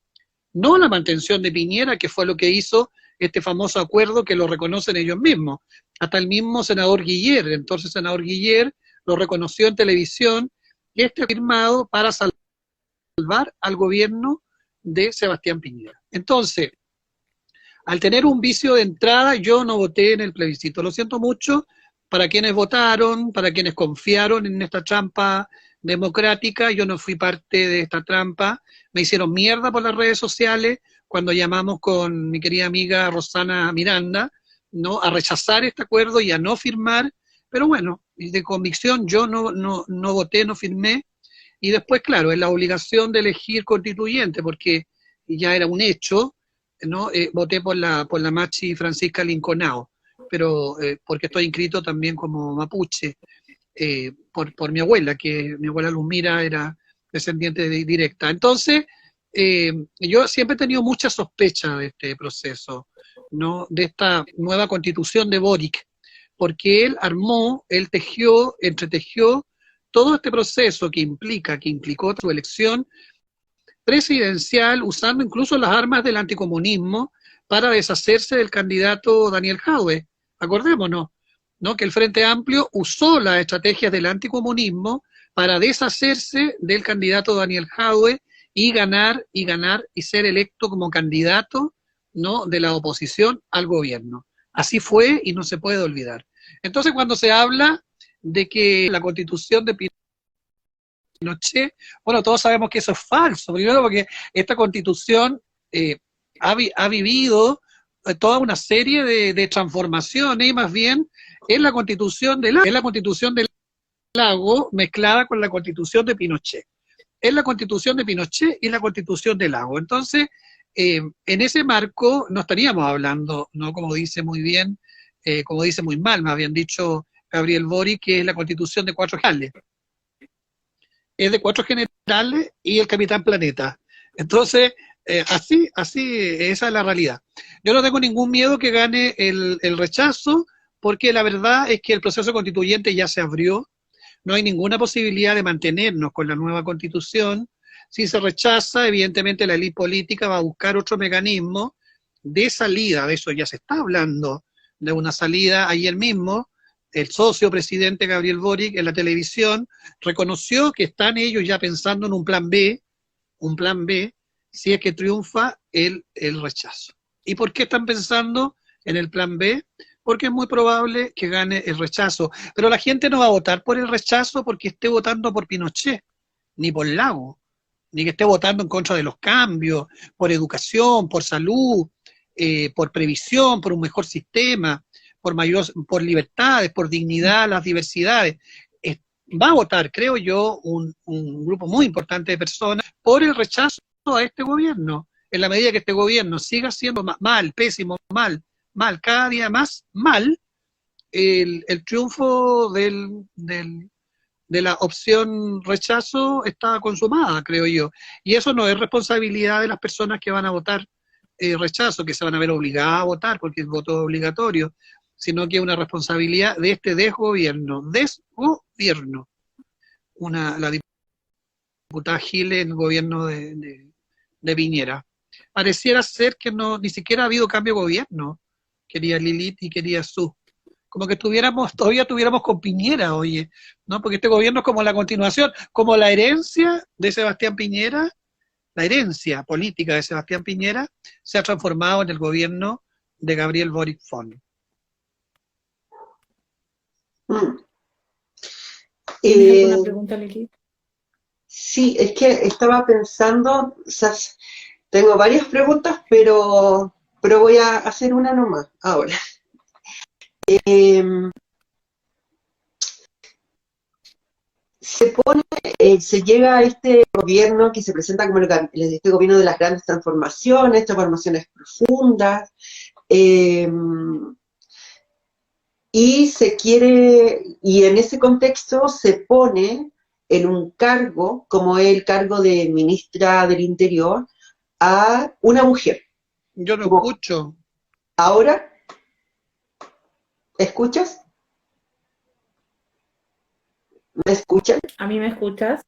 no la mantención de Piñera, que fue lo que hizo este famoso acuerdo que lo reconocen ellos mismos. Hasta el mismo senador Guiller, entonces senador Guiller, lo reconoció en televisión, y este firmado para salvar al gobierno de Sebastián Piñera. Entonces, al tener un vicio de entrada, yo no voté en el plebiscito. Lo siento mucho para quienes votaron, para quienes confiaron en esta trampa democrática. Yo no fui parte de esta trampa. Me hicieron mierda por las redes sociales cuando llamamos con mi querida amiga Rosana Miranda, ¿no?, a rechazar este acuerdo y a no firmar. Pero bueno, de convicción yo no voté, no firmé. Y después, claro, es la obligación de elegir constituyente, porque ya era un hecho, ¿no? Voté por la Machi Francisca Linconao, pero porque estoy inscrito también como mapuche, por mi abuela, que mi abuela Luzmira era descendiente directa. Entonces, yo siempre he tenido mucha sospecha de este proceso, ¿no?, de esta nueva constitución de Boric, porque él entretejió todo este proceso que implicó su elección presidencial, usando incluso las armas del anticomunismo para deshacerse del candidato Daniel Jadwe. Acordémonos, ¿no?, que el Frente Amplio usó las estrategias del anticomunismo para deshacerse del candidato Daniel Jadwe y ganar y ser electo como candidato, ¿no?, de la oposición al gobierno. Así fue y no se puede olvidar. Entonces, cuando se habla de que la Constitución de Pinochet, bueno, todos sabemos que eso es falso. Primero porque esta Constitución ha vivido toda una serie de transformaciones, y más bien es la Constitución del Lago mezclada con la Constitución de Pinochet. Es la Constitución de Pinochet y la Constitución del Lago. Entonces, en ese marco no estaríamos hablando, ¿no?, como dice muy bien, como dice muy mal, me habían dicho Gabriel Boric, que es la Constitución de 4 generales. Es de 4 generales y el Capitán Planeta. Entonces, así, esa es la realidad. Yo no tengo ningún miedo que gane el rechazo, porque la verdad es que el proceso constituyente ya se abrió. No hay ninguna posibilidad de mantenernos con la nueva constitución. Si se rechaza, evidentemente la élite política va a buscar otro mecanismo de salida. De eso ya se está hablando, de una salida. Ayer mismo, el socio presidente Gabriel Boric en la televisión reconoció que están ellos ya pensando en un plan B, si es que triunfa el rechazo. ¿Y por qué están pensando en el plan B? Porque es muy probable que gane el rechazo. Pero la gente no va a votar por el rechazo porque esté votando por Pinochet, ni por Lago, ni que esté votando en contra de los cambios, por educación, por salud, por previsión, por un mejor sistema, por libertades, por dignidad, las diversidades. Va a votar, creo yo, un grupo muy importante de personas por el rechazo a este gobierno. En la medida que este gobierno siga siendo mal, pésimo, mal, cada día más mal, el triunfo de la opción rechazo está consumada, creo yo. Y eso no es responsabilidad de las personas que van a votar rechazo, que se van a ver obligadas a votar porque el voto es obligatorio, sino que es una responsabilidad de este desgobierno. La diputada Giles en el gobierno de Piñera. Pareciera ser que ni siquiera ha habido cambio de gobierno, quería Lilith y quería Su. como que todavía tuviéramos con Piñera, oye, ¿no? Porque este gobierno es como la continuación, como la herencia de Sebastián Piñera, la herencia política de Sebastián Piñera se ha transformado en el gobierno de Gabriel Boric Font. Mm. ¿Tienes alguna pregunta, Lili? Sí, es que estaba pensando, o sea, tengo varias preguntas, pero voy a hacer una nomás ahora. Em, se llega a este gobierno que se presenta como este gobierno de las grandes transformaciones profundas, y y en ese contexto se pone en un cargo, como el cargo de ministra del Interior, a una mujer. Yo no escucho. ¿Ahora? ¿Escuchas? ¿Me escuchan? ¿A mí me escuchas?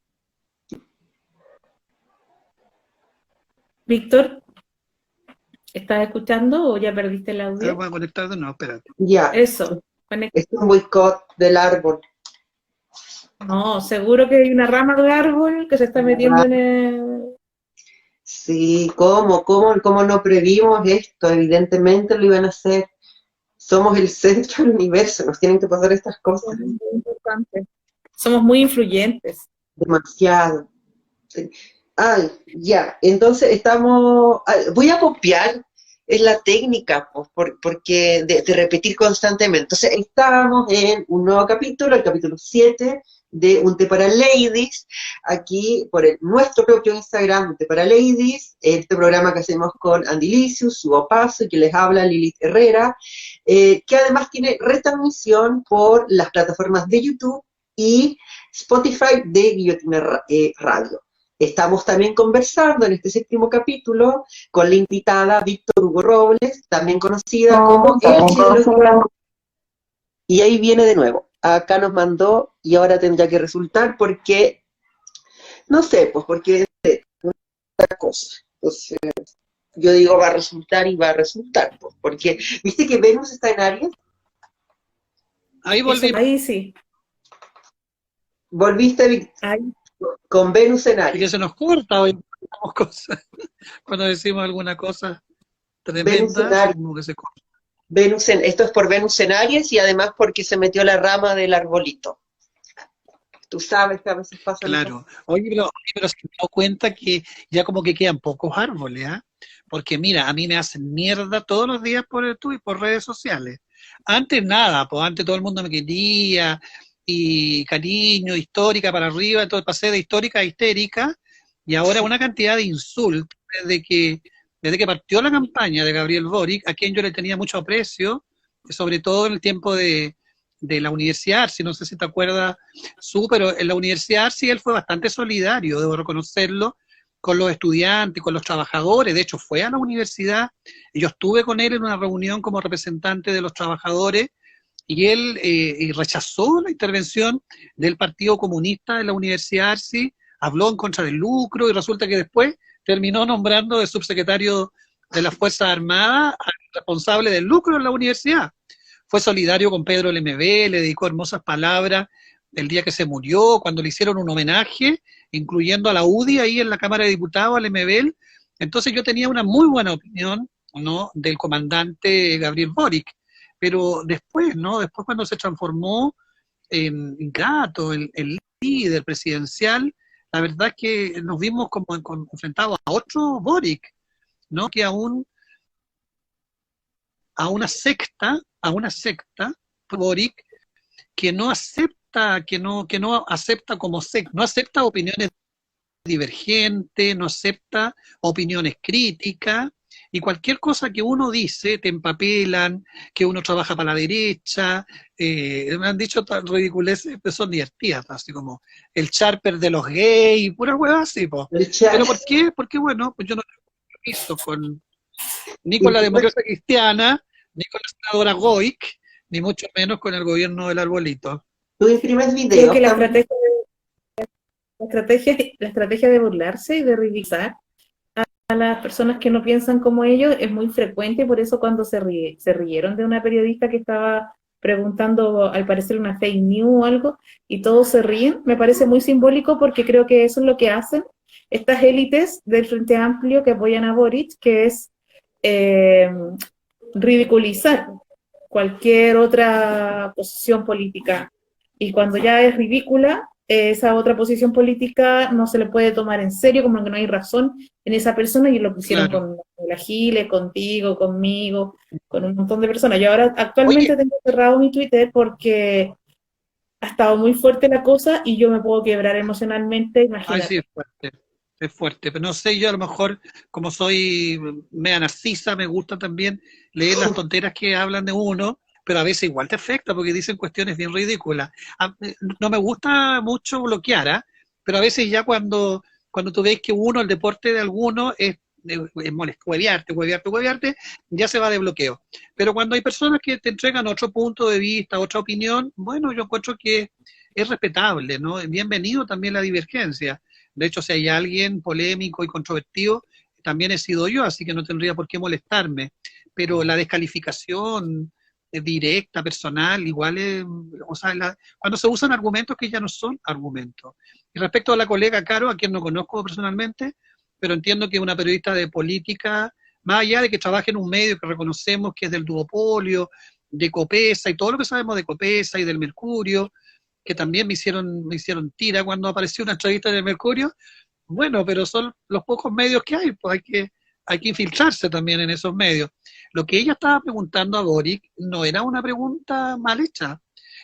Víctor, ¿estás escuchando o ya perdiste el audio? Voy a conectar de nuevo, espérate. Ya. Eso. Es un boicot del árbol. No, seguro que hay una rama del árbol que se está metiendo en el... Sí, ¿cómo no previmos esto? Evidentemente lo iban a hacer. Somos el centro del universo, nos tienen que pasar estas cosas. Somos muy importantes. Somos muy influyentes. Demasiado. Ay, ya, entonces voy a copiar, es la técnica, pues, porque de repetir constantemente. Entonces, estamos en un nuevo capítulo, el capítulo 7 de Un Té para Ladies, aquí por nuestro propio Instagram, Un Té para Ladies, este programa que hacemos con Andy Licius, su Opaso, y que les habla Lilith Herrera, que además tiene retransmisión por las plataformas de YouTube y Spotify de Guillotina Radio. Estamos también conversando en este 7º capítulo con la invitada Víctor Hugo Robles, también conocida como El Chileno. Y ahí viene de nuevo. Acá nos mandó y ahora tendría que resultar porque, no sé, pues porque es otra cosa. Entonces, yo digo va a resultar y va a resultar, pues, porque, ¿viste que Venus está en Aries? Ahí volví. Ahí sí. ¿Volviste, Víctor? Ahí. Con Venus en Aries. Y que se nos corta hoy cosas. Cuando decimos alguna cosa tremenda, como que se corta. Esto es por Venus en Aries y además porque se metió la rama del arbolito. Tú sabes que a veces pasa. Claro. Oye, pero se me da cuenta que ya como que quedan pocos árboles, ¿ah? Porque mira, a mí me hacen mierda todos los días por YouTube y por redes sociales. Antes nada, pues antes todo el mundo me quería y cariño, histórica para arriba, entonces pasé de histórica a histérica y ahora una cantidad de insultos desde que partió la campaña de Gabriel Boric, a quien yo le tenía mucho aprecio, sobre todo en el tiempo de la Universidad Arci, no sé si te acuerdas, pero en la Universidad Arci él fue bastante solidario, debo reconocerlo, con los estudiantes, con los trabajadores, de hecho fue a la universidad, y yo estuve con él en una reunión como representante de los trabajadores, y él rechazó la intervención del Partido Comunista de la Universidad Arci, habló en contra del lucro, y resulta que después terminó nombrando de subsecretario de las Fuerzas Armadas al responsable del lucro en la universidad. Fue solidario con Pedro Lemebel, le dedicó hermosas palabras el día que se murió, cuando le hicieron un homenaje, incluyendo a la UDI ahí en la Cámara de Diputados, a Lemebel. Entonces yo tenía una muy buena opinión, ¿no?, del comandante Gabriel Boric, pero después, ¿no?, después cuando se transformó en ingrato, el líder presidencial, la verdad es que nos vimos como enfrentados a otro Boric, ¿no?, que aún a una secta Boric, que no acepta como secta, no acepta opiniones divergentes, no acepta opiniones críticas, y cualquier cosa que uno dice te empapelan, que uno trabaja para la derecha, me han dicho ridiculeces, pero son divertidas, así como el charper de los gays, pura hueá así, po. ¿Pero por qué? Porque bueno, pues yo no tengo compromiso ni con la democracia cristiana, ni con la senadora Goic, ni mucho menos con el gobierno del arbolito. Tú imprimes videos. Creo que la estrategia de burlarse y de ridiculizar a las personas que no piensan como ellos es muy frecuente, y por eso cuando se rieron de una periodista que estaba preguntando, al parecer, una fake news o algo, y todos se ríen. Me parece muy simbólico porque creo que eso es lo que hacen estas élites del Frente Amplio que apoyan a Boric, que es eh, ridiculizar cualquier otra posición política. Y cuando ya es ridícula, esa otra posición política no se le puede tomar en serio, como que no hay razón en esa persona, y lo que hicieron Claro. con la Giles, contigo, conmigo, con un montón de personas. Yo ahora Oye, actualmente tengo cerrado mi Twitter porque ha estado muy fuerte la cosa y yo me puedo quebrar emocionalmente, ay, sí, imagínate. es fuerte, pero no sé, yo a lo mejor, como soy media narcisa, me gusta también leer las tonteras que hablan de uno, pero a veces igual te afecta porque dicen cuestiones bien ridículas. No me gusta mucho bloquear, ¿ah? Pero a veces ya cuando tú ves que uno, el deporte de alguno es molesto, huevearte, ya se va de bloqueo. Pero cuando hay personas que te entregan otro punto de vista, otra opinión, bueno, yo encuentro que es respetable, ¿no? Bienvenido también la divergencia. De hecho, si hay alguien polémico y controvertido, también he sido yo, así que no tendría por qué molestarme. Pero la descalificación directa, personal, igual es, o sea, cuando se usan argumentos que ya no son argumentos. Y respecto a la colega Caro, a quien no conozco personalmente, pero entiendo que es una periodista de política, más allá de que trabaje en un medio que reconocemos que es del duopolio, de Copesa y todo lo que sabemos de Copesa y del Mercurio, que también me hicieron tira cuando apareció una entrevista en el Mercurio. Bueno, pero son los pocos medios que hay, pues hay que infiltrarse también en esos medios. Lo que ella estaba preguntando a Boric no era una pregunta mal hecha.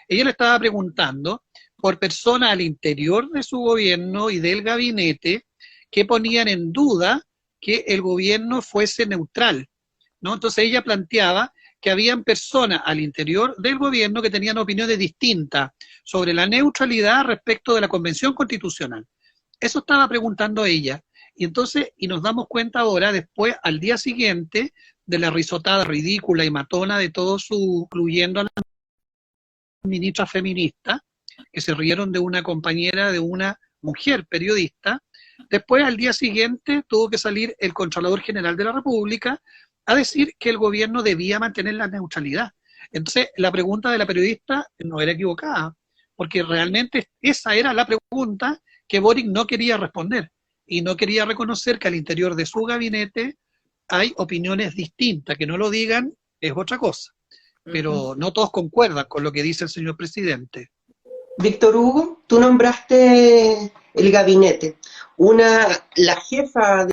Ella le estaba preguntando por personas al interior de su gobierno y del gabinete que ponían en duda que el gobierno fuese neutral, ¿no? Entonces ella planteaba que habían personas al interior del gobierno que tenían opiniones distintas sobre la neutralidad respecto de la Convención Constitucional. Eso estaba preguntando ella. Y entonces, y nos damos cuenta ahora, después, al día siguiente, de la risotada ridícula y matona de todos, incluyendo a las ministras feministas, que se rieron de una compañera, de una mujer periodista. Después, al día siguiente, tuvo que salir el Contralor General de la República a decir que el gobierno debía mantener la neutralidad. Entonces, la pregunta de la periodista no era equivocada, porque realmente esa era la pregunta que Boric no quería responder y no quería reconocer que al interior de su gabinete hay opiniones distintas. Que no lo digan es otra cosa, pero no todos concuerdan con lo que dice el señor presidente. Víctor Hugo, tú nombraste el gabinete. La jefa de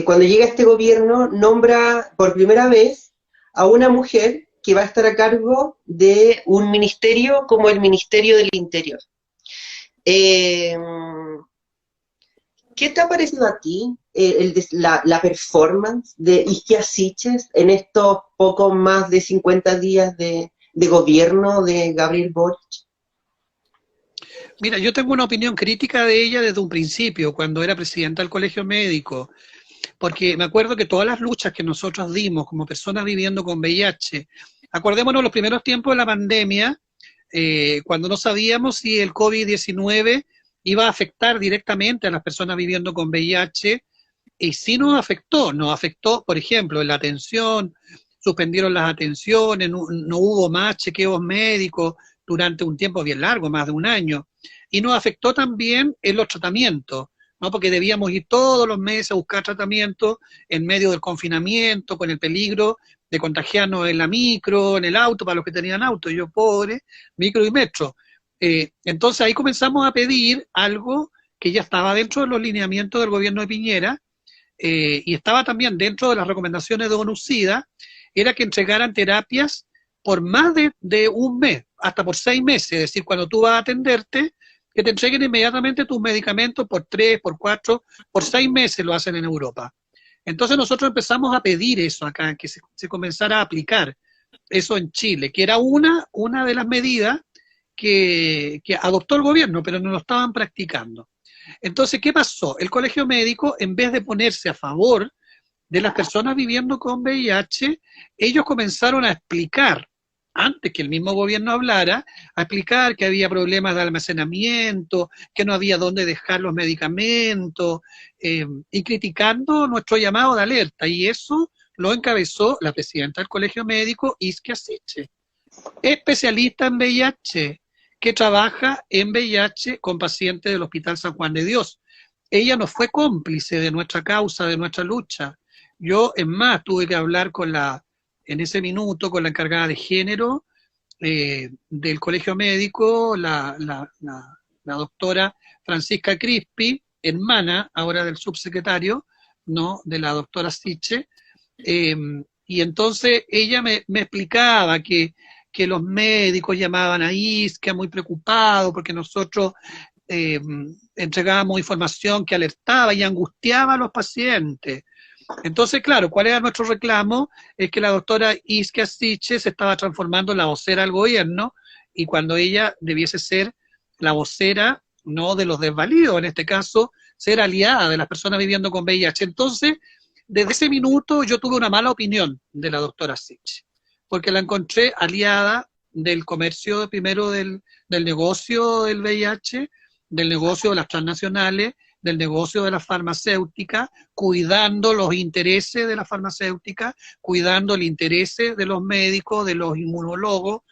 cuando llega este gobierno, nombra por primera vez a una mujer que va a estar a cargo de un ministerio como el Ministerio del Interior. ¿Qué te ha parecido a ti la performance de Isquia Siches en estos poco más de 50 días de gobierno de Gabriel Boric? Mira, yo tengo una opinión crítica de ella desde un principio, cuando era presidenta del Colegio Médico, porque me acuerdo que todas las luchas que nosotros dimos como personas viviendo con VIH, acordémonos los primeros tiempos de la pandemia, cuando no sabíamos si el COVID-19 iba a afectar directamente a las personas viviendo con VIH, y sí nos afectó, por ejemplo, en la atención, suspendieron las atenciones, no hubo más chequeos médicos durante un tiempo bien largo, más de un año, y nos afectó también en los tratamientos, ¿no? Porque debíamos ir todos los meses a buscar tratamiento en medio del confinamiento, con el peligro de contagiarnos en la micro, en el auto, para los que tenían auto, yo pobre, micro y metro. Entonces ahí comenzamos a pedir algo que ya estaba dentro de los lineamientos del gobierno de Piñera, y estaba también dentro de las recomendaciones de ONU-SIDA, era que entregaran terapias por más de un mes, hasta por 6 meses, es decir, cuando tú vas a atenderte, que te entreguen inmediatamente tus medicamentos por 3, por 4, por 6 meses lo hacen en Europa. Entonces nosotros empezamos a pedir eso acá, que se comenzara a aplicar eso en Chile, que era una de las medidas que adoptó el gobierno, pero no lo estaban practicando. Entonces, ¿qué pasó? El colegio médico, en vez de ponerse a favor de las personas viviendo con VIH, ellos comenzaron a explicar, antes que el mismo gobierno hablara, a explicar que había problemas de almacenamiento, que no había dónde dejar los medicamentos, y criticando nuestro llamado de alerta. Y eso lo encabezó la presidenta del Colegio Médico, Isquia Siche, especialista en VIH, que trabaja en VIH con pacientes del Hospital San Juan de Dios. Ella no fue cómplice de nuestra causa, de nuestra lucha. Yo, es más, tuve que hablar en ese minuto con la encargada de género del Colegio Médico, la doctora Francisca Crispi, hermana ahora del subsecretario, ¿no?, de la doctora Siche, y entonces ella me explicaba que los médicos llamaban a Isquia muy preocupados porque nosotros entregábamos información que alertaba y angustiaba a los pacientes. Entonces, claro, ¿cuál era nuestro reclamo? Es que la doctora Isquia Siche se estaba transformando en la vocera del gobierno, y cuando ella debiese ser la vocera, no de los desvalidos, en este caso, ser aliada de las personas viviendo con VIH. Entonces, desde ese minuto yo tuve una mala opinión de la doctora Siche, porque la encontré aliada del comercio primero del negocio del VIH, del negocio de las transnacionales, del negocio de la farmacéutica, cuidando los intereses de la farmacéutica, cuidando el interés de los médicos, de los inmunólogos,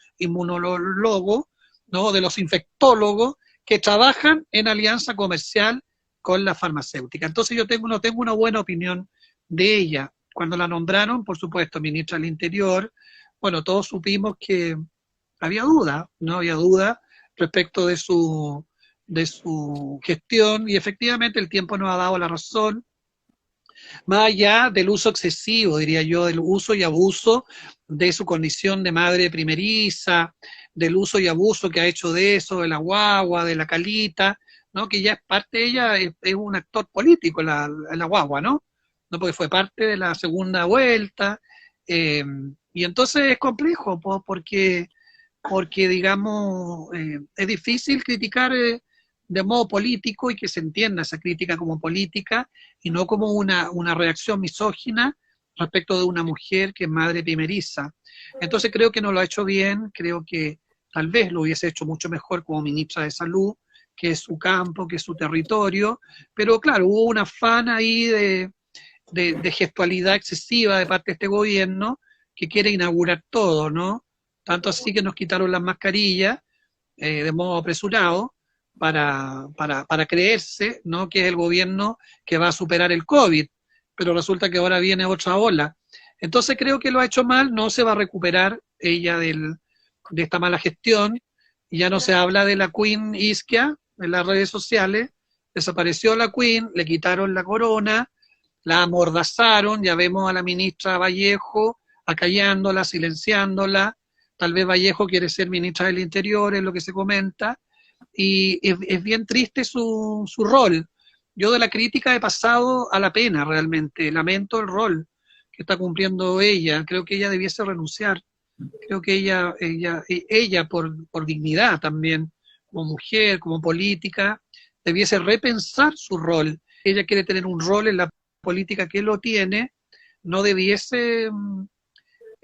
¿no?, de los infectólogos, que trabajan en alianza comercial con la farmacéutica. Entonces yo no tengo una buena opinión de ella. Cuando la nombraron, por supuesto, ministra del Interior, bueno, todos supimos que había duda, ¿no? Había duda respecto de su gestión, y efectivamente el tiempo nos ha dado la razón, más allá del uso excesivo, diría yo, del uso y abuso de su condición de madre primeriza, del uso y abuso que ha hecho de eso, de la guagua, de la calita, ¿no?, que ya es parte, ella es un actor político, la guagua, ¿no? ¿No? Porque fue parte de la segunda vuelta, y entonces es complejo, porque digamos, es difícil criticar de modo político, y que se entienda esa crítica como política y no como una reacción misógina respecto de una mujer que es madre primeriza. Entonces creo que no lo ha hecho bien, creo que tal vez lo hubiese hecho mucho mejor como ministra de Salud, que es su campo, que es su territorio, pero claro, hubo un afán ahí de gestualidad excesiva de parte de este gobierno que quiere inaugurar todo, ¿no? Tanto así que nos quitaron las mascarillas de modo apresurado para creerse, ¿no?, que es el gobierno que va a superar el COVID, pero resulta que ahora viene otra ola. Entonces creo que lo ha hecho mal, no se va a recuperar ella de esta mala gestión, y ya no se habla de la Queen Isquia en las redes sociales, desapareció la Queen, le quitaron la corona, la amordazaron, ya vemos a la ministra Vallejo acallándola, silenciándola, tal vez Vallejo quiere ser ministra del Interior, es lo que se comenta, y es bien triste su rol. Yo de la crítica he pasado a la pena realmente, lamento el rol que está cumpliendo ella, creo que ella debiese renunciar, creo que ella por dignidad también, como mujer, como política, debiese repensar su rol. Ella quiere tener un rol en la política que lo tiene, no debiese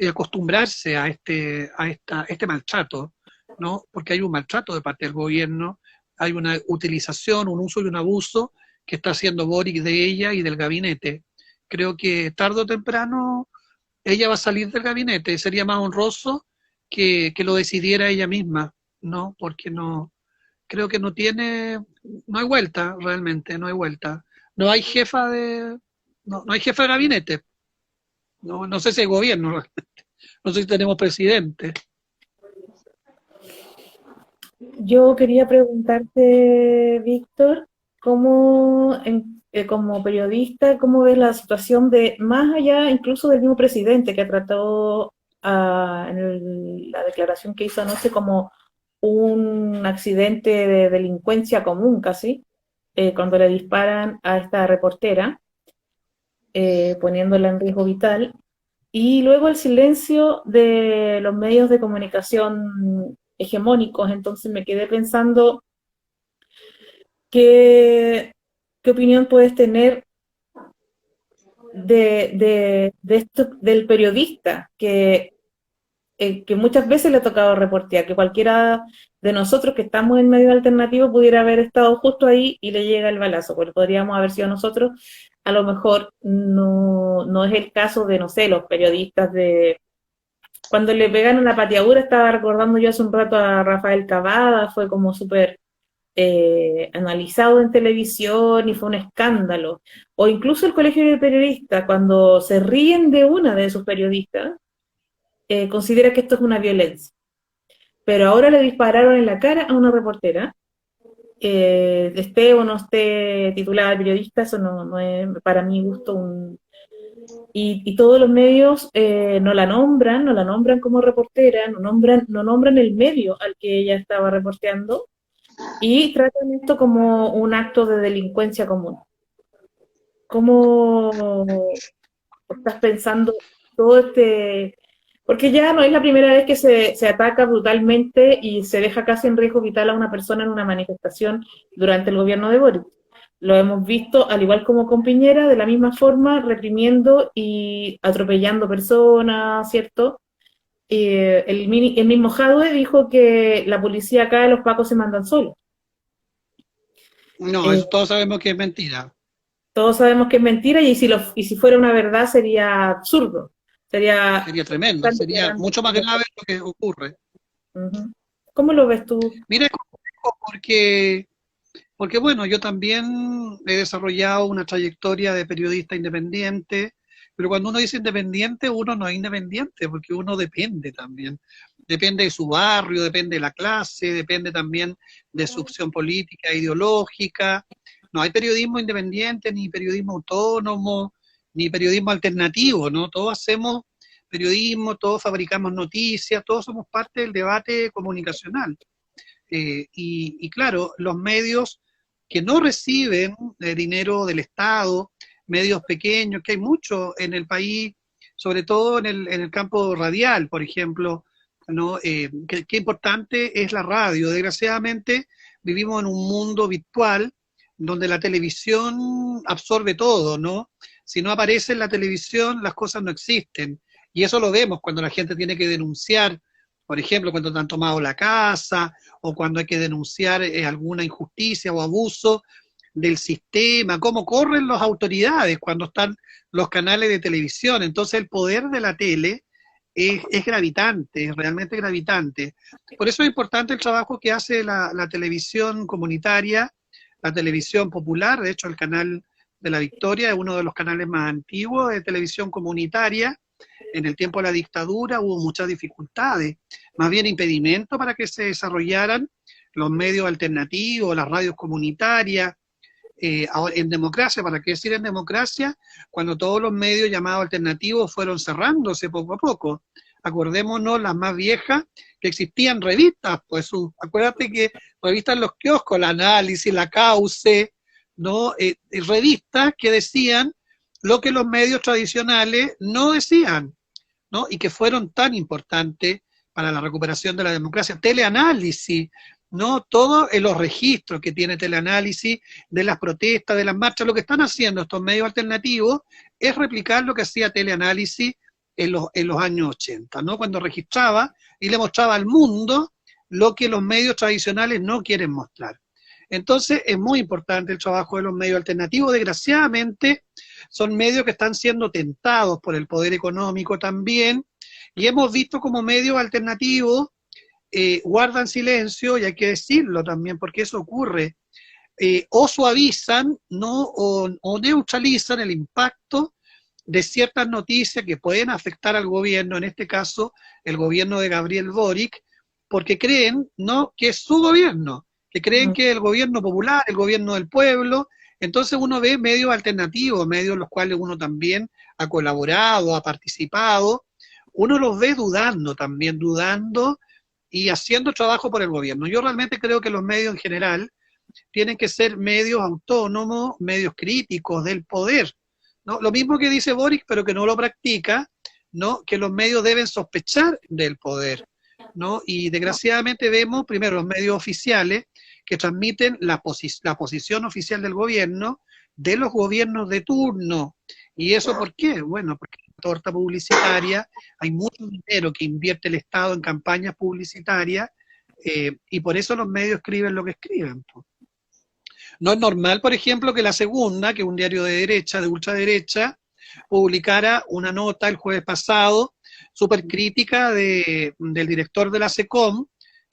acostumbrarse a este maltrato, ¿no? Porque hay un maltrato de parte del gobierno, hay una utilización, un uso y un abuso que está haciendo Boric de ella y del gabinete. Creo que tarde o temprano ella va a salir del gabinete, sería más honroso que lo decidiera ella misma, ¿no? Porque creo que no hay vuelta, realmente, no hay vuelta. No hay jefa no hay jefa de gabinete. No sé si hay gobierno, no sé si tenemos presidente. Yo quería preguntarte, Víctor, como periodista, ¿cómo ves la situación más allá incluso del mismo presidente que ha tratado en la declaración que hizo anoche como un accidente de delincuencia común casi, cuando le disparan a esta reportera, poniéndola en riesgo vital, y luego el silencio de los medios de comunicación hegemónicos? Entonces me quedé pensando qué opinión puedes tener de esto, del periodista que muchas veces le ha tocado reportear, que cualquiera de nosotros que estamos en medio alternativo pudiera haber estado justo ahí y le llega el balazo, porque podríamos haber sido nosotros a lo mejor no es el caso de, no sé, los periodistas de... Cuando le pegan una pateadura, estaba recordando yo hace un rato a Rafael Cavada, fue como súper analizado en televisión y fue un escándalo. O incluso el Colegio de Periodistas, cuando se ríen de una de sus periodistas, considera que esto es una violencia. Pero ahora le dispararon en la cara a una reportera, esté o no esté titulada de periodista, eso no es para mi gusto un... Y todos los medios no la nombran como reportera, no nombran el medio al que ella estaba reporteando y tratan esto como un acto de delincuencia común. ¿Cómo estás pensando todo este...? Porque ya no es la primera vez que se ataca brutalmente y se deja casi en riesgo vital a una persona en una manifestación durante el gobierno de Boric. Lo hemos visto, al igual como con Piñera, de la misma forma, reprimiendo y atropellando personas, ¿cierto? El mismo Jadwe dijo que la policía acá, los pacos se mandan solos. No, Eh, eso todos sabemos que es mentira. Todos sabemos que es mentira y si fuera una verdad sería absurdo. Sería Sería tremendo, tan sería declarante. mucho más grave lo que ocurre. Ujú. ¿Cómo lo ves tú? Mira, es complejo porque bueno, yo también he desarrollado una trayectoria de periodista independiente, pero cuando uno dice independiente, uno no es independiente, porque uno depende también. Depende de su barrio, depende de la clase, depende también de su opción política, ideológica. No hay periodismo independiente, ni periodismo autónomo, ni periodismo alternativo, ¿no? Todos hacemos periodismo, todos fabricamos noticias, todos somos parte del debate comunicacional. Y claro, los medios que no reciben dinero del Estado, medios pequeños, que hay muchos en el país, sobre todo en el campo radial, por ejemplo, ¿no? Qué importante es la radio. Desgraciadamente vivimos en un mundo virtual donde la televisión absorbe todo, ¿no? Si no aparece en la televisión, las cosas no existen. Y eso lo vemos cuando la gente tiene que denunciar, por ejemplo, cuando te han tomado la casa, o cuando hay que denunciar alguna injusticia o abuso del sistema, cómo corren las autoridades cuando están los canales de televisión. Entonces el poder de la tele es gravitante, es realmente gravitante. Por eso es importante el trabajo que hace la televisión comunitaria, la televisión popular. De hecho, el canal de la Victoria es uno de los canales más antiguos de televisión comunitaria. En el tiempo de la dictadura hubo muchas dificultades, más bien impedimento para que se desarrollaran los medios alternativos, las radios comunitarias. En democracia, ¿para qué decir en democracia? Cuando todos los medios llamados alternativos fueron cerrándose poco a poco. Acordémonos las más viejas, que existían revistas, pues acuérdate que revistas en los kioscos, la Análisis, la Cauce, ¿no? Revistas que decían lo que los medios tradicionales no decían, ¿no? Y que fueron tan importantes para la recuperación de la democracia. Teleanálisis, ¿no? Todos los registros que tiene Teleanálisis de las protestas, de las marchas, lo que están haciendo estos medios alternativos es replicar lo que hacía Teleanálisis en los años 80, ¿no? Cuando registraba y le mostraba al mundo lo que los medios tradicionales no quieren mostrar. Entonces es muy importante el trabajo de los medios alternativos. Desgraciadamente son medios que están siendo tentados por el poder económico también, y hemos visto como medios alternativos guardan silencio, y hay que decirlo también porque eso ocurre, o suavizan, ¿no? O neutralizan el impacto de ciertas noticias que pueden afectar al gobierno, en este caso el gobierno de Gabriel Boric, porque creen, ¿no?, que es su gobierno, que creen que es el gobierno popular, el gobierno del pueblo. Entonces uno ve medios alternativos, medios en los cuales uno también ha colaborado, ha participado, uno los ve dudando también, dudando y haciendo trabajo por el gobierno. Yo realmente creo que los medios en general tienen que ser medios autónomos, medios críticos del poder, ¿no? Lo mismo que dice Boric, pero que no lo practica, ¿no? Que los medios deben sospechar del poder, ¿no? Y desgraciadamente vemos primero los medios oficiales que transmiten la posición oficial del gobierno, de los gobiernos de turno. ¿Y eso por qué? Bueno, porque la torta publicitaria, hay mucho dinero que invierte el Estado en campañas publicitarias, y por eso los medios escriben lo que escriben, pues. No es normal, por ejemplo, que La Segunda, que es un diario de derecha, de ultraderecha, publicara una nota el jueves pasado, súper crítica del director de la SECOM,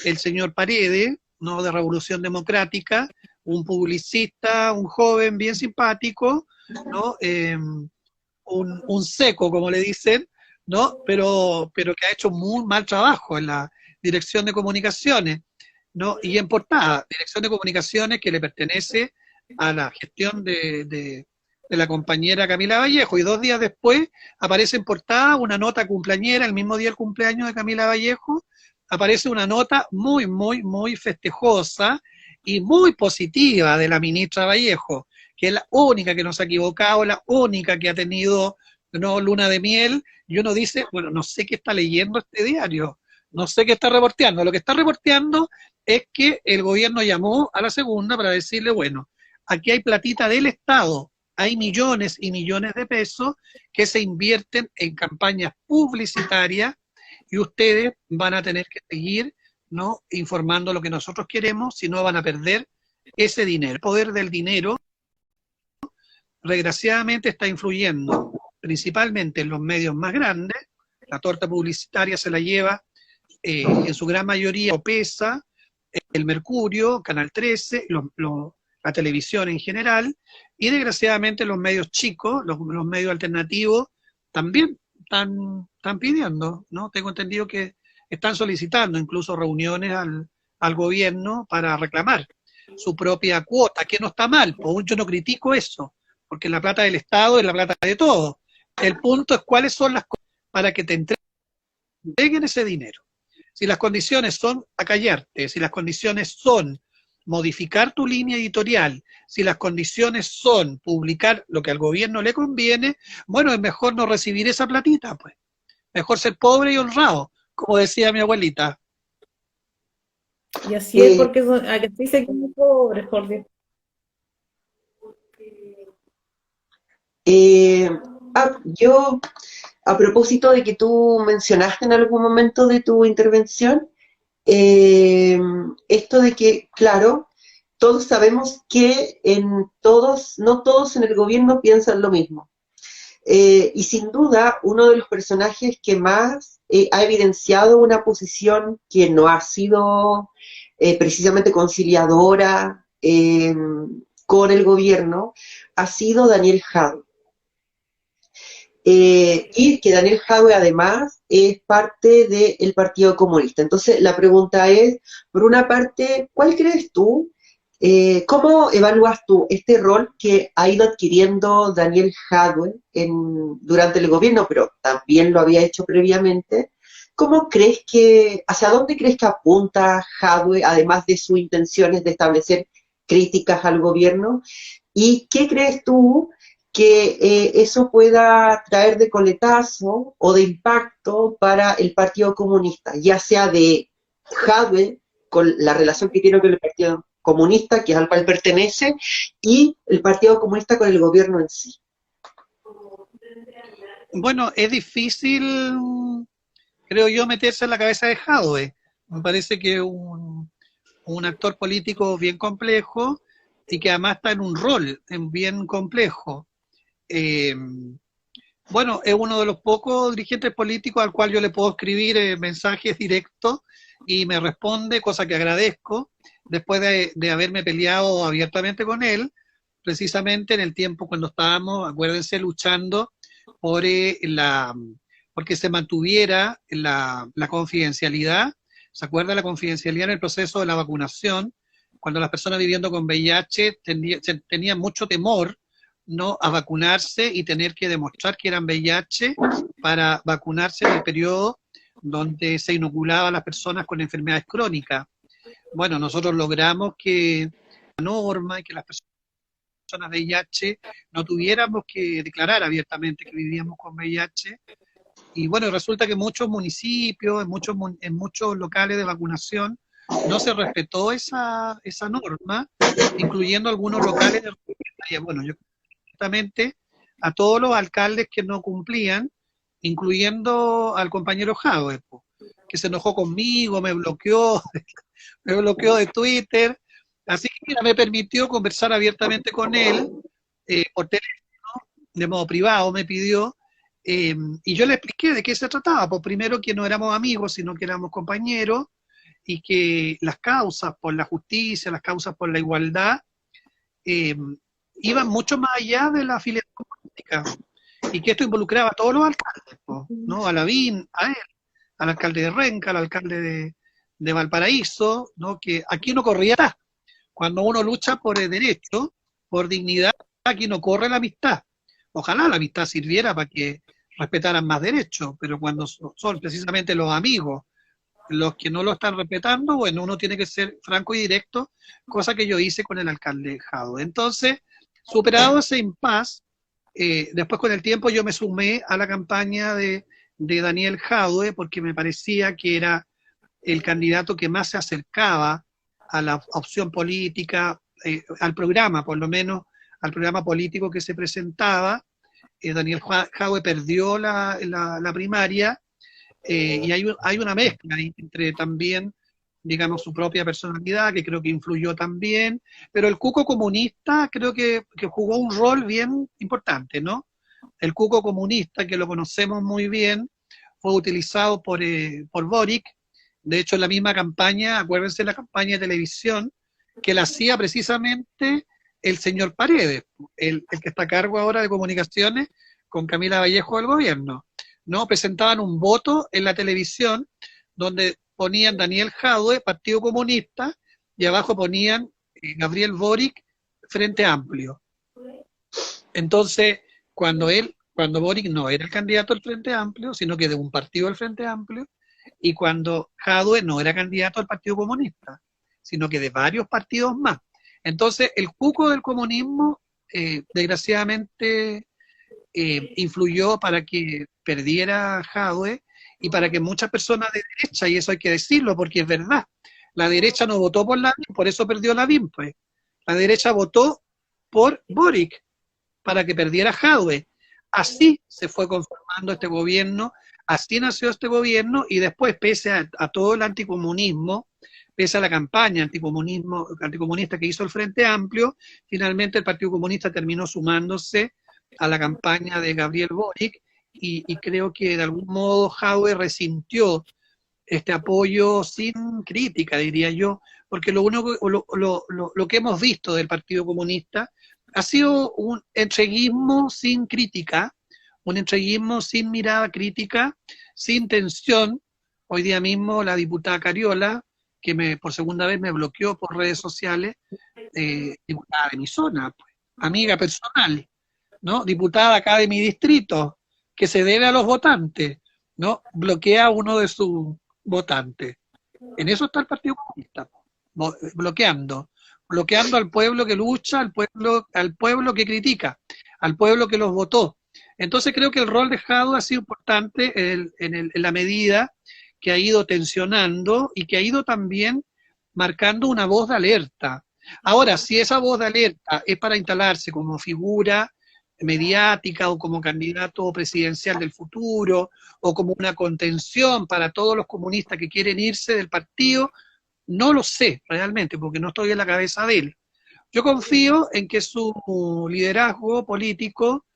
el señor Paredes, ¿no? De Revolución Democrática, un publicista, un joven bien simpático, ¿no? Un seco, como le dicen, ¿no? Pero que ha hecho muy mal trabajo en la dirección de comunicaciones, ¿no? Y en portada, dirección de comunicaciones que le pertenece a la gestión de la compañera Camila Vallejo, y 2 días después aparece en portada una nota cumpleañera, el mismo día del cumpleaños de Camila Vallejo, aparece una nota muy, muy, muy festejosa y muy positiva de la ministra Vallejo, que es la única que no se ha equivocado, la única que ha tenido, no, luna de miel, y uno dice, bueno, no sé qué está leyendo este diario, no sé qué está reporteando. Lo que está reporteando es que el gobierno llamó a La Segunda para decirle, bueno, aquí hay platita del Estado, hay millones y millones de pesos que se invierten en campañas publicitarias y ustedes van a tener que seguir, ¿no?, informando lo que nosotros queremos, si no van a perder ese dinero. El poder del dinero, desgraciadamente, está influyendo principalmente en los medios más grandes. La torta publicitaria se la lleva en su gran mayoría Opesa, el Mercurio, Canal 13, la televisión en general, y desgraciadamente los medios chicos, los medios alternativos, también están pidiendo, ¿no? Tengo entendido que están solicitando incluso reuniones al gobierno para reclamar su propia cuota, que no está mal, pues yo no critico eso, porque la plata del Estado es la plata de todos. El punto es cuáles son las cosas para que te entreguen ese dinero. Si las condiciones son acallarte, si las condiciones son modificar tu línea editorial, si las condiciones son publicar lo que al gobierno le conviene, bueno, es mejor no recibir esa platita, pues. Mejor ser pobre y honrado, como decía mi abuelita. Y así es porque así seguimos pobres, Jorge. Yo, a propósito de que tú mencionaste en algún momento de tu intervención, esto de que, claro, todos sabemos que no todos en el gobierno piensan lo mismo. Y sin duda, uno de los personajes que más ha evidenciado una posición que no ha sido precisamente conciliadora con el gobierno ha sido Daniel Jadwe. Y que Daniel Jadwe además es parte del Partido Comunista. Entonces la pregunta es, por una parte, ¿cuál crees tú? ¿Cómo evalúas tú este rol que ha ido adquiriendo Daniel Jadwe durante el gobierno, pero también lo había hecho previamente? ¿Cómo crees hacia dónde crees que apunta Jadwe, además de sus intenciones de establecer críticas al gobierno? ¿Y qué crees tú que eso pueda traer de coletazo o de impacto para el Partido Comunista, ya sea de Jadwe, con la relación que tiene con el Partido Comunista, que es al cual pertenece, y el Partido Comunista con el gobierno en sí? Bueno, es difícil, creo yo, meterse en la cabeza de Jadwe. Me parece que es un actor político bien complejo y que además está en un rol bien complejo. Bueno, es uno de los pocos dirigentes políticos al cual yo le puedo escribir mensajes directos y me responde, cosa que agradezco, después de haberme peleado abiertamente con él, precisamente en el tiempo cuando estábamos, acuérdense, luchando por porque se mantuviera la confidencialidad. ¿Se acuerda la confidencialidad en el proceso de la vacunación? Cuando las personas viviendo con VIH tenían mucho temor, ¿no?, a vacunarse y tener que demostrar que eran VIH para vacunarse en el periodo donde se inoculaba a las personas con enfermedades crónicas. Bueno, nosotros logramos que la norma y que las personas VIH no tuviéramos que declarar abiertamente que vivíamos con VIH. Y bueno, resulta que en muchos municipios, en muchos locales de vacunación, no se respetó esa norma, incluyendo algunos locales de... Bueno, yo a todos los alcaldes que no cumplían, incluyendo al compañero Jadwe, que se enojó conmigo, me bloqueó de Twitter, Así que mira, me permitió conversar abiertamente con él, por teléfono, de modo privado, me pidió, y yo le expliqué de qué se trataba. Pues primero que no éramos amigos, sino que éramos compañeros, y que las causas por la justicia, las causas por la igualdad, eh, iban mucho más allá de la afiliación política, y que esto involucraba a todos los alcaldes, po, ¿no? A Lavín, a él, al alcalde de Renca, al alcalde de Valparaíso, ¿no? Que aquí no corría nada. Cuando uno lucha por el derecho, por dignidad, aquí no corre la amistad. Ojalá la amistad sirviera para que respetaran más derechos, pero cuando son precisamente los amigos los que no lo están respetando, bueno, uno tiene que ser franco y directo, cosa que yo hice con el alcalde Jadwe. Entonces, superado ese impasse, después con el tiempo yo me sumé a la campaña de Daniel Jadwe porque me parecía que era el candidato que más se acercaba a la opción política, al programa, por lo menos, al programa político que se presentaba. Daniel Jadwe perdió la primaria, y hay una mezcla entre también, digamos, su propia personalidad, que creo que influyó también, pero el cuco comunista creo que jugó un rol bien importante, ¿no? El cuco comunista, que lo conocemos muy bien, fue utilizado por Boric. De hecho, en la misma campaña, acuérdense de la campaña de televisión, que la hacía precisamente el señor Paredes, el que está a cargo ahora de comunicaciones con Camila Vallejo del gobierno, ¿no? Presentaban un voto en la televisión donde ponían Daniel Jadwe, Partido Comunista, y abajo ponían Gabriel Boric, Frente Amplio. Entonces, cuando Boric no era el candidato del Frente Amplio, sino que de un partido del Frente Amplio, y cuando Jadwe no era candidato al Partido Comunista, sino que de varios partidos más. Entonces, el cuco del comunismo, desgraciadamente, influyó para que perdiera Jadwe y para que muchas personas de derecha, y eso hay que decirlo porque es verdad, la derecha no votó por Lavín, por eso perdió Lavín, pues. La derecha votó por Boric para que perdiera Jadwe. Así se fue conformando este gobierno, así nació este gobierno, y después, pese a todo el anticomunismo, pese a la campaña anticomunista que hizo el Frente Amplio, finalmente el Partido Comunista terminó sumándose a la campaña de Gabriel Boric, y creo que de algún modo Jadwe resintió este apoyo sin crítica, diría yo, porque lo que hemos visto del Partido Comunista ha sido un entreguismo sin crítica, un entreguismo sin mirada crítica, sin tensión. Hoy día mismo la diputada Cariola, que por segunda vez me bloqueó por redes sociales, diputada de mi zona, pues, amiga personal, ¿no? Diputada acá de mi distrito, que se debe a los votantes, ¿no? Bloquea a uno de sus votantes. En eso está el Partido Comunista, bloqueando al pueblo que lucha, al pueblo que critica, al pueblo que los votó. Entonces creo que el rol de Jadwe ha sido importante en la medida que ha ido tensionando y que ha ido también marcando una voz de alerta. Ahora, si esa voz de alerta es para instalarse como figura mediática o como candidato presidencial del futuro o como una contención para todos los comunistas que quieren irse del partido, no lo sé realmente, porque no estoy en la cabeza de él. Yo confío en que su liderazgo político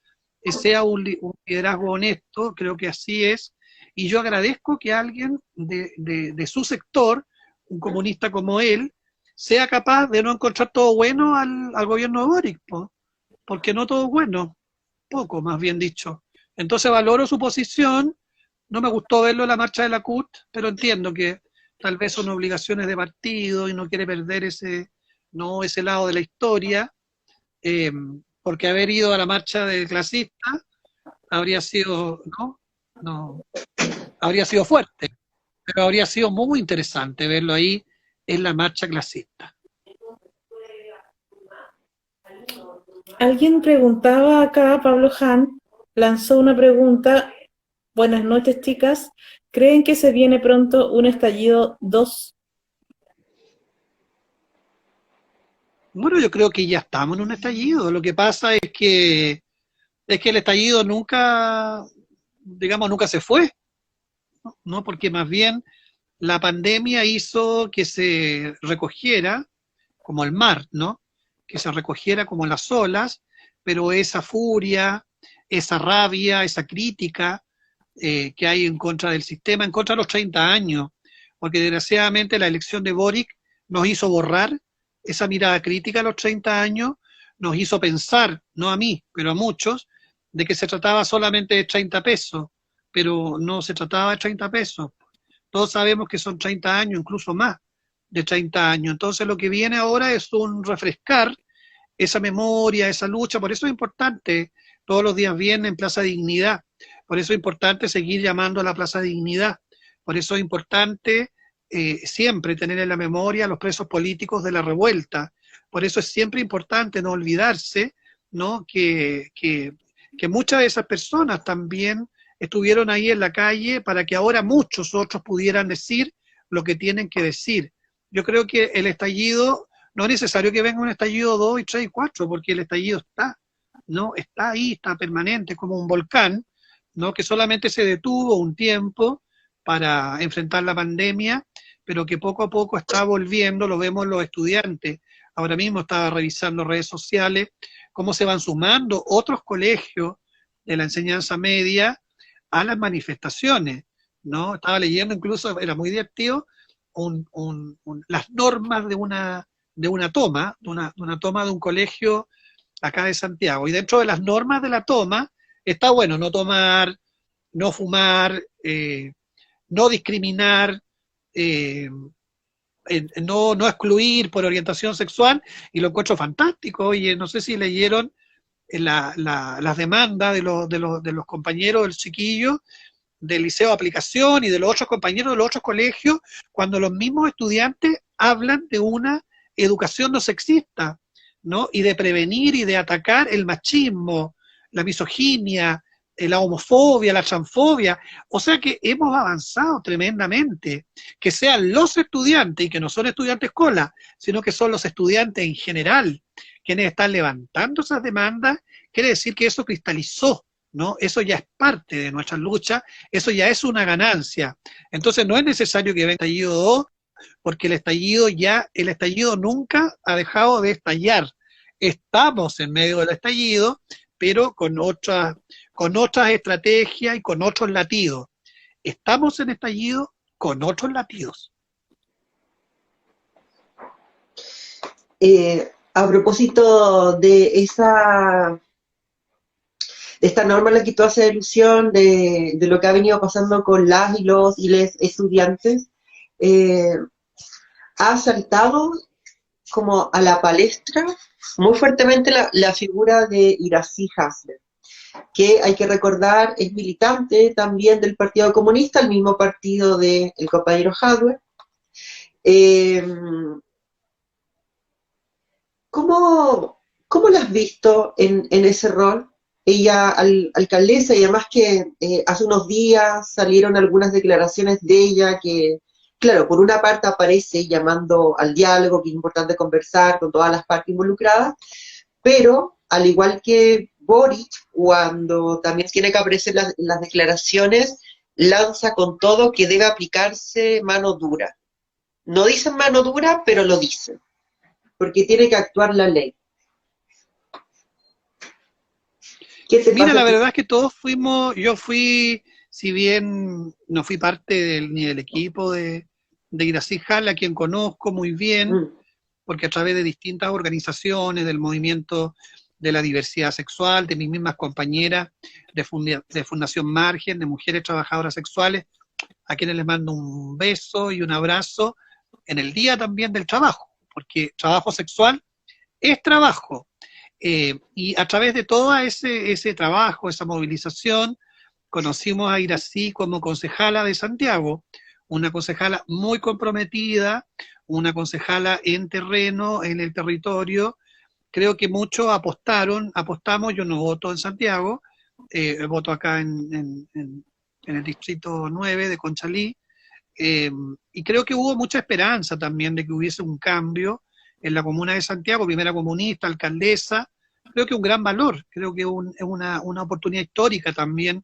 sea un liderazgo honesto, creo que así es, y yo agradezco que alguien de su sector, un comunista como él, sea capaz de no encontrar todo bueno al gobierno de Boric, porque no todo es bueno, poco más bien dicho. Entonces valoro su posición, no me gustó verlo en la marcha de la CUT, pero entiendo que tal vez son obligaciones de partido y no quiere perder ese lado de la historia, porque haber ido a la marcha de clasistas habría sido, no, habría sido fuerte, pero habría sido muy interesante verlo ahí en la marcha clasista. Alguien preguntaba acá, Pablo Han lanzó una pregunta. Buenas noches, chicas. ¿Creen que se viene pronto un estallido 2? Bueno, yo creo que ya estamos en un estallido. Lo que pasa es que el estallido nunca se fue, ¿no? Porque más bien la pandemia hizo que se recogiera como el mar, ¿no? Que se recogiera como las olas, pero esa furia, esa rabia, esa crítica que hay en contra del sistema, en contra de los 30 años, porque desgraciadamente la elección de Boric nos hizo borrar esa mirada crítica a los 30 años, nos hizo pensar, no a mí, pero a muchos, de que se trataba solamente de 30 pesos, pero no se trataba de 30 pesos. Todos sabemos que son 30 años, incluso más de 30 años. Entonces lo que viene ahora es un refrescar esa memoria, esa lucha. Por eso es importante, todos los días viene en Plaza Dignidad, por eso es importante seguir llamando a la Plaza Dignidad, por eso es importante siempre tener en la memoria a los presos políticos de la revuelta, por eso es siempre importante no olvidarse, ¿no? Que muchas de esas personas también estuvieron ahí en la calle para que ahora muchos otros pudieran decir lo que tienen que decir. Yo creo que el estallido, no es necesario que venga un estallido 2 y 3 y 4, porque el estallido está, ¿no? Está ahí, está permanente, como un volcán, ¿no? Que solamente se detuvo un tiempo para enfrentar la pandemia, pero que poco a poco está volviendo, lo vemos los estudiantes. Ahora mismo estaba revisando redes sociales, cómo se van sumando otros colegios de la enseñanza media a las manifestaciones, ¿no? Estaba leyendo incluso, era muy divertido, las normas de una toma, de una toma de un colegio acá de Santiago. Y dentro de las normas de la toma está, bueno, no tomar, no fumar, no discriminar, no excluir por orientación sexual, y lo encuentro fantástico. Oye, no sé si leyeron las demandas de los compañeros del chiquillo del Liceo de Aplicación y de los otros compañeros de los otros colegios, cuando los mismos estudiantes hablan de una educación no sexista, ¿no? Y de prevenir y de atacar el machismo, la misoginia, la homofobia, la transfobia. O sea que hemos avanzado tremendamente. Que sean los estudiantes, y que no son estudiantes cola, sino que son los estudiantes en general quienes están levantando esas demandas, quiere decir que eso cristalizó, ¿no? Eso ya es parte de nuestra lucha, eso ya es una ganancia. Entonces no es necesario que venga el estallido 2, porque el estallido nunca ha dejado de estallar. Estamos en medio del estallido, pero con otras estrategias y con otros latidos. Estamos en estallido con otros latidos. A propósito de esta norma a la que tú haces alusión, de lo que ha venido pasando con las y los y les estudiantes, ha saltado como a la palestra muy fuertemente la figura de Iracy Hasler, que hay que recordar es militante también del Partido Comunista, el mismo partido del compañero Jadwe. ¿Cómo la has visto en ese rol? Ella, alcaldesa, y además que hace unos días salieron algunas declaraciones de ella que, claro, por una parte aparece llamando al diálogo, que es importante conversar con todas las partes involucradas, pero al igual que Boric, cuando también tiene que aparecer las declaraciones, lanza con todo que debe aplicarse mano dura. No dicen mano dura, pero lo dicen, porque tiene que actuar la ley. Mira, la verdad es que todos yo fui, si bien no fui parte ni del equipo de Iracy Hasler, a quien conozco muy bien, porque a través de distintas organizaciones, del movimiento de la diversidad sexual, de mis mismas compañeras de Fundación Margen, de mujeres trabajadoras sexuales, a quienes les mando un beso y un abrazo en el día también del trabajo, porque trabajo sexual es trabajo. Y a través de todo ese trabajo, esa movilización, conocimos a Iracy como concejala de Santiago, una concejala muy comprometida, una concejala en terreno, en el territorio. Creo que muchos apostamos, yo no voto en Santiago, voto acá en el distrito 9 de Conchalí, y creo que hubo mucha esperanza también de que hubiese un cambio en la comuna de Santiago, primera comunista, alcaldesa. Creo que un gran valor, creo que es una oportunidad histórica también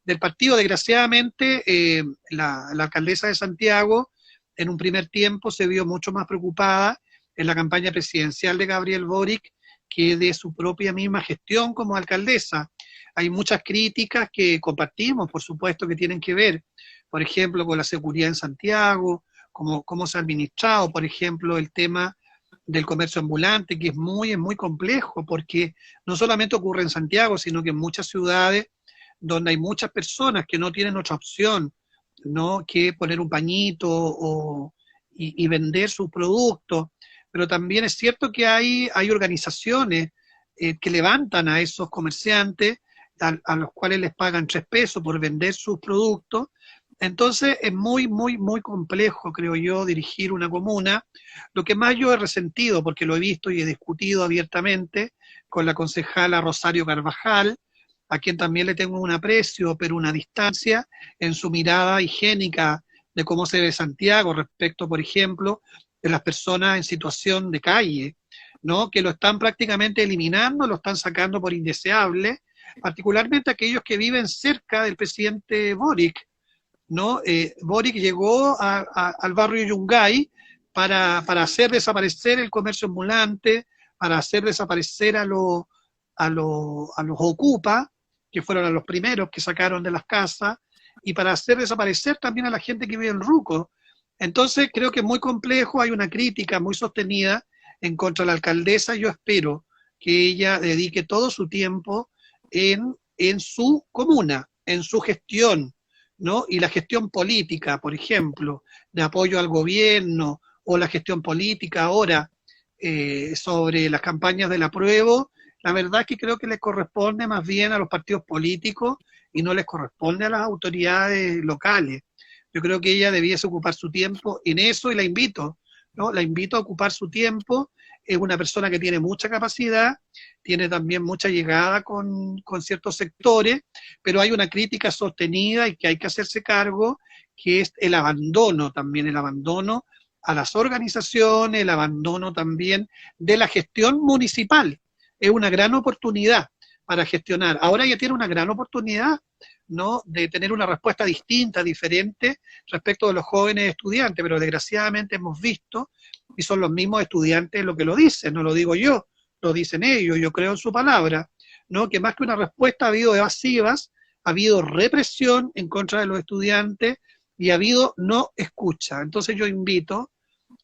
del partido. Desgraciadamente, la alcaldesa de Santiago en un primer tiempo se vio mucho más preocupada en la campaña presidencial de Gabriel Boric que de su propia misma gestión como alcaldesa. Hay muchas críticas que compartimos, por supuesto, que tienen que ver, por ejemplo, con la seguridad en Santiago, cómo se ha administrado, por ejemplo, el tema del comercio ambulante, que es muy complejo, porque no solamente ocurre en Santiago, sino que en muchas ciudades donde hay muchas personas que no tienen otra opción, ¿no?, que poner un pañito y vender sus productos. Pero también es cierto que hay organizaciones que levantan a esos comerciantes, a los cuales les pagan 3 pesos por vender sus productos. Entonces es muy complejo, creo yo, dirigir una comuna. Lo que más yo he resentido, porque lo he visto y he discutido abiertamente con la concejala Rosario Carvajal, a quien también le tengo un aprecio, pero una distancia en su mirada higiénica de cómo se ve Santiago respecto, por ejemplo, de las personas en situación de calle, ¿no?, que lo están prácticamente eliminando, lo están sacando por indeseable, particularmente aquellos que viven cerca del presidente Boric, ¿no? Boric llegó al barrio Yungay para hacer desaparecer el comercio ambulante, para hacer desaparecer a los ocupas, que fueron a los primeros que sacaron de las casas, y para hacer desaparecer también a la gente que vive en Ruco. Entonces creo que es muy complejo, hay una crítica muy sostenida en contra de la alcaldesa. Yo espero que ella dedique todo su tiempo en su comuna, en su gestión, ¿no? Y la gestión política, por ejemplo, de apoyo al gobierno, o la gestión política ahora sobre las campañas del apruebo, la verdad es que creo que les corresponde más bien a los partidos políticos y no les corresponde a las autoridades locales. Yo creo que ella debiese ocupar su tiempo en eso y la invito, ¿no? La invito a ocupar su tiempo. Es una persona que tiene mucha capacidad, tiene también mucha llegada con ciertos sectores, pero hay una crítica sostenida y que hay que hacerse cargo, que es el abandono también, el abandono a las organizaciones, el abandono también de la gestión municipal. Es una gran oportunidad para gestionar. Ahora ella tiene una gran oportunidad, ¿no?, de tener una respuesta distinta, diferente respecto de los jóvenes estudiantes, pero desgraciadamente hemos visto, y son los mismos estudiantes los que lo dicen, no lo digo yo, lo dicen ellos, yo creo en su palabra, ¿no?, que más que una respuesta ha habido evasivas, ha habido represión en contra de los estudiantes y ha habido no escucha. Entonces yo invito,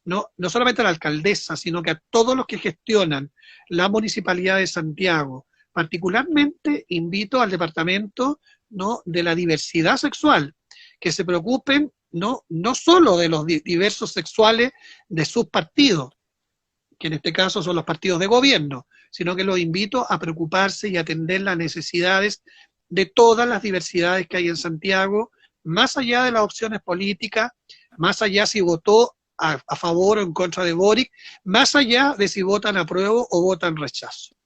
no solamente a la alcaldesa, sino que a todos los que gestionan la Municipalidad de Santiago, particularmente invito al departamento, ¿no?, de la diversidad sexual, que se preocupen no solo de los diversos sexuales de sus partidos, que en este caso son los partidos de gobierno, sino que los invito a preocuparse y atender las necesidades de todas las diversidades que hay en Santiago, más allá de las opciones políticas, más allá si votó a favor o en contra de Boric, más allá de si votan apruebo o votan rechazo.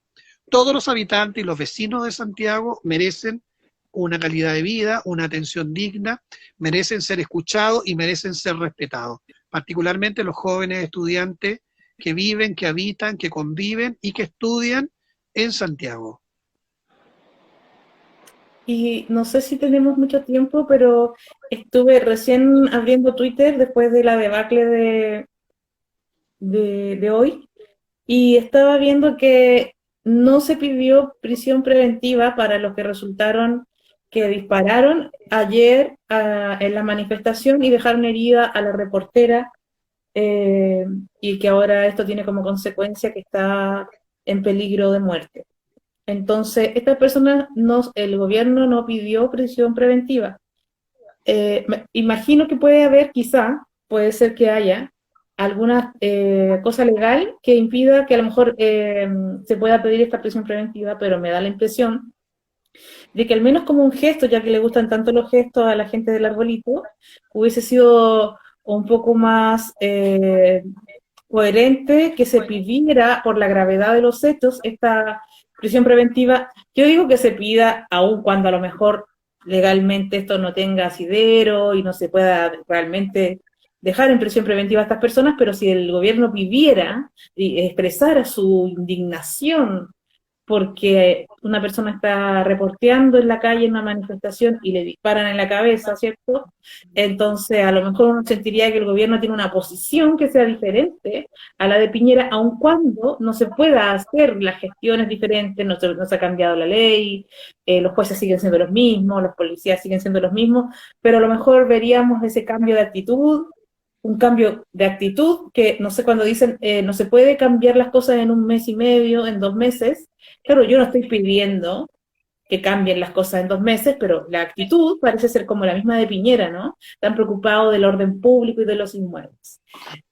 Todos los habitantes y los vecinos de Santiago merecen una calidad de vida, una atención digna, merecen ser escuchados y merecen ser respetados, particularmente los jóvenes estudiantes que viven, que habitan, que conviven y que estudian en Santiago. Y no sé si tenemos mucho tiempo, pero estuve recién abriendo Twitter después de la debacle de hoy, y estaba viendo que no se pidió prisión preventiva para los que resultaron que dispararon ayer en la manifestación y dejaron herida a la reportera, y que ahora esto tiene como consecuencia que está en peligro de muerte. Entonces, esta persona, el gobierno no pidió prisión preventiva. Imagino que puede haber, puede ser que haya alguna cosa legal que impida que a lo mejor se pueda pedir esta prisión preventiva, pero me da la impresión de que al menos como un gesto, ya que le gustan tanto los gestos a la gente del arbolito, hubiese sido un poco más coherente que se pidiera, por la gravedad de los hechos, esta prisión preventiva. Yo digo que se pida aun cuando a lo mejor legalmente esto no tenga asidero y no se pueda realmente dejar en prisión preventiva a estas personas, pero si el gobierno pidiera y expresara su indignación porque una persona está reporteando en la calle en una manifestación y le disparan en la cabeza, ¿cierto? Entonces, a lo mejor uno sentiría que el gobierno tiene una posición que sea diferente a la de Piñera, aun cuando no se pueda hacer las gestiones diferentes, no se ha cambiado la ley, los jueces siguen siendo los mismos, los policías siguen siendo los mismos, pero a lo mejor veríamos ese cambio de actitud, un cambio de actitud que, no sé, cuando dicen no se puede cambiar las cosas en 1 mes y medio, en 2 meses. Claro, yo no estoy pidiendo que cambien las cosas en 2 meses, pero la actitud parece ser como la misma de Piñera, ¿no? Tan preocupado del orden público y de los inmuebles.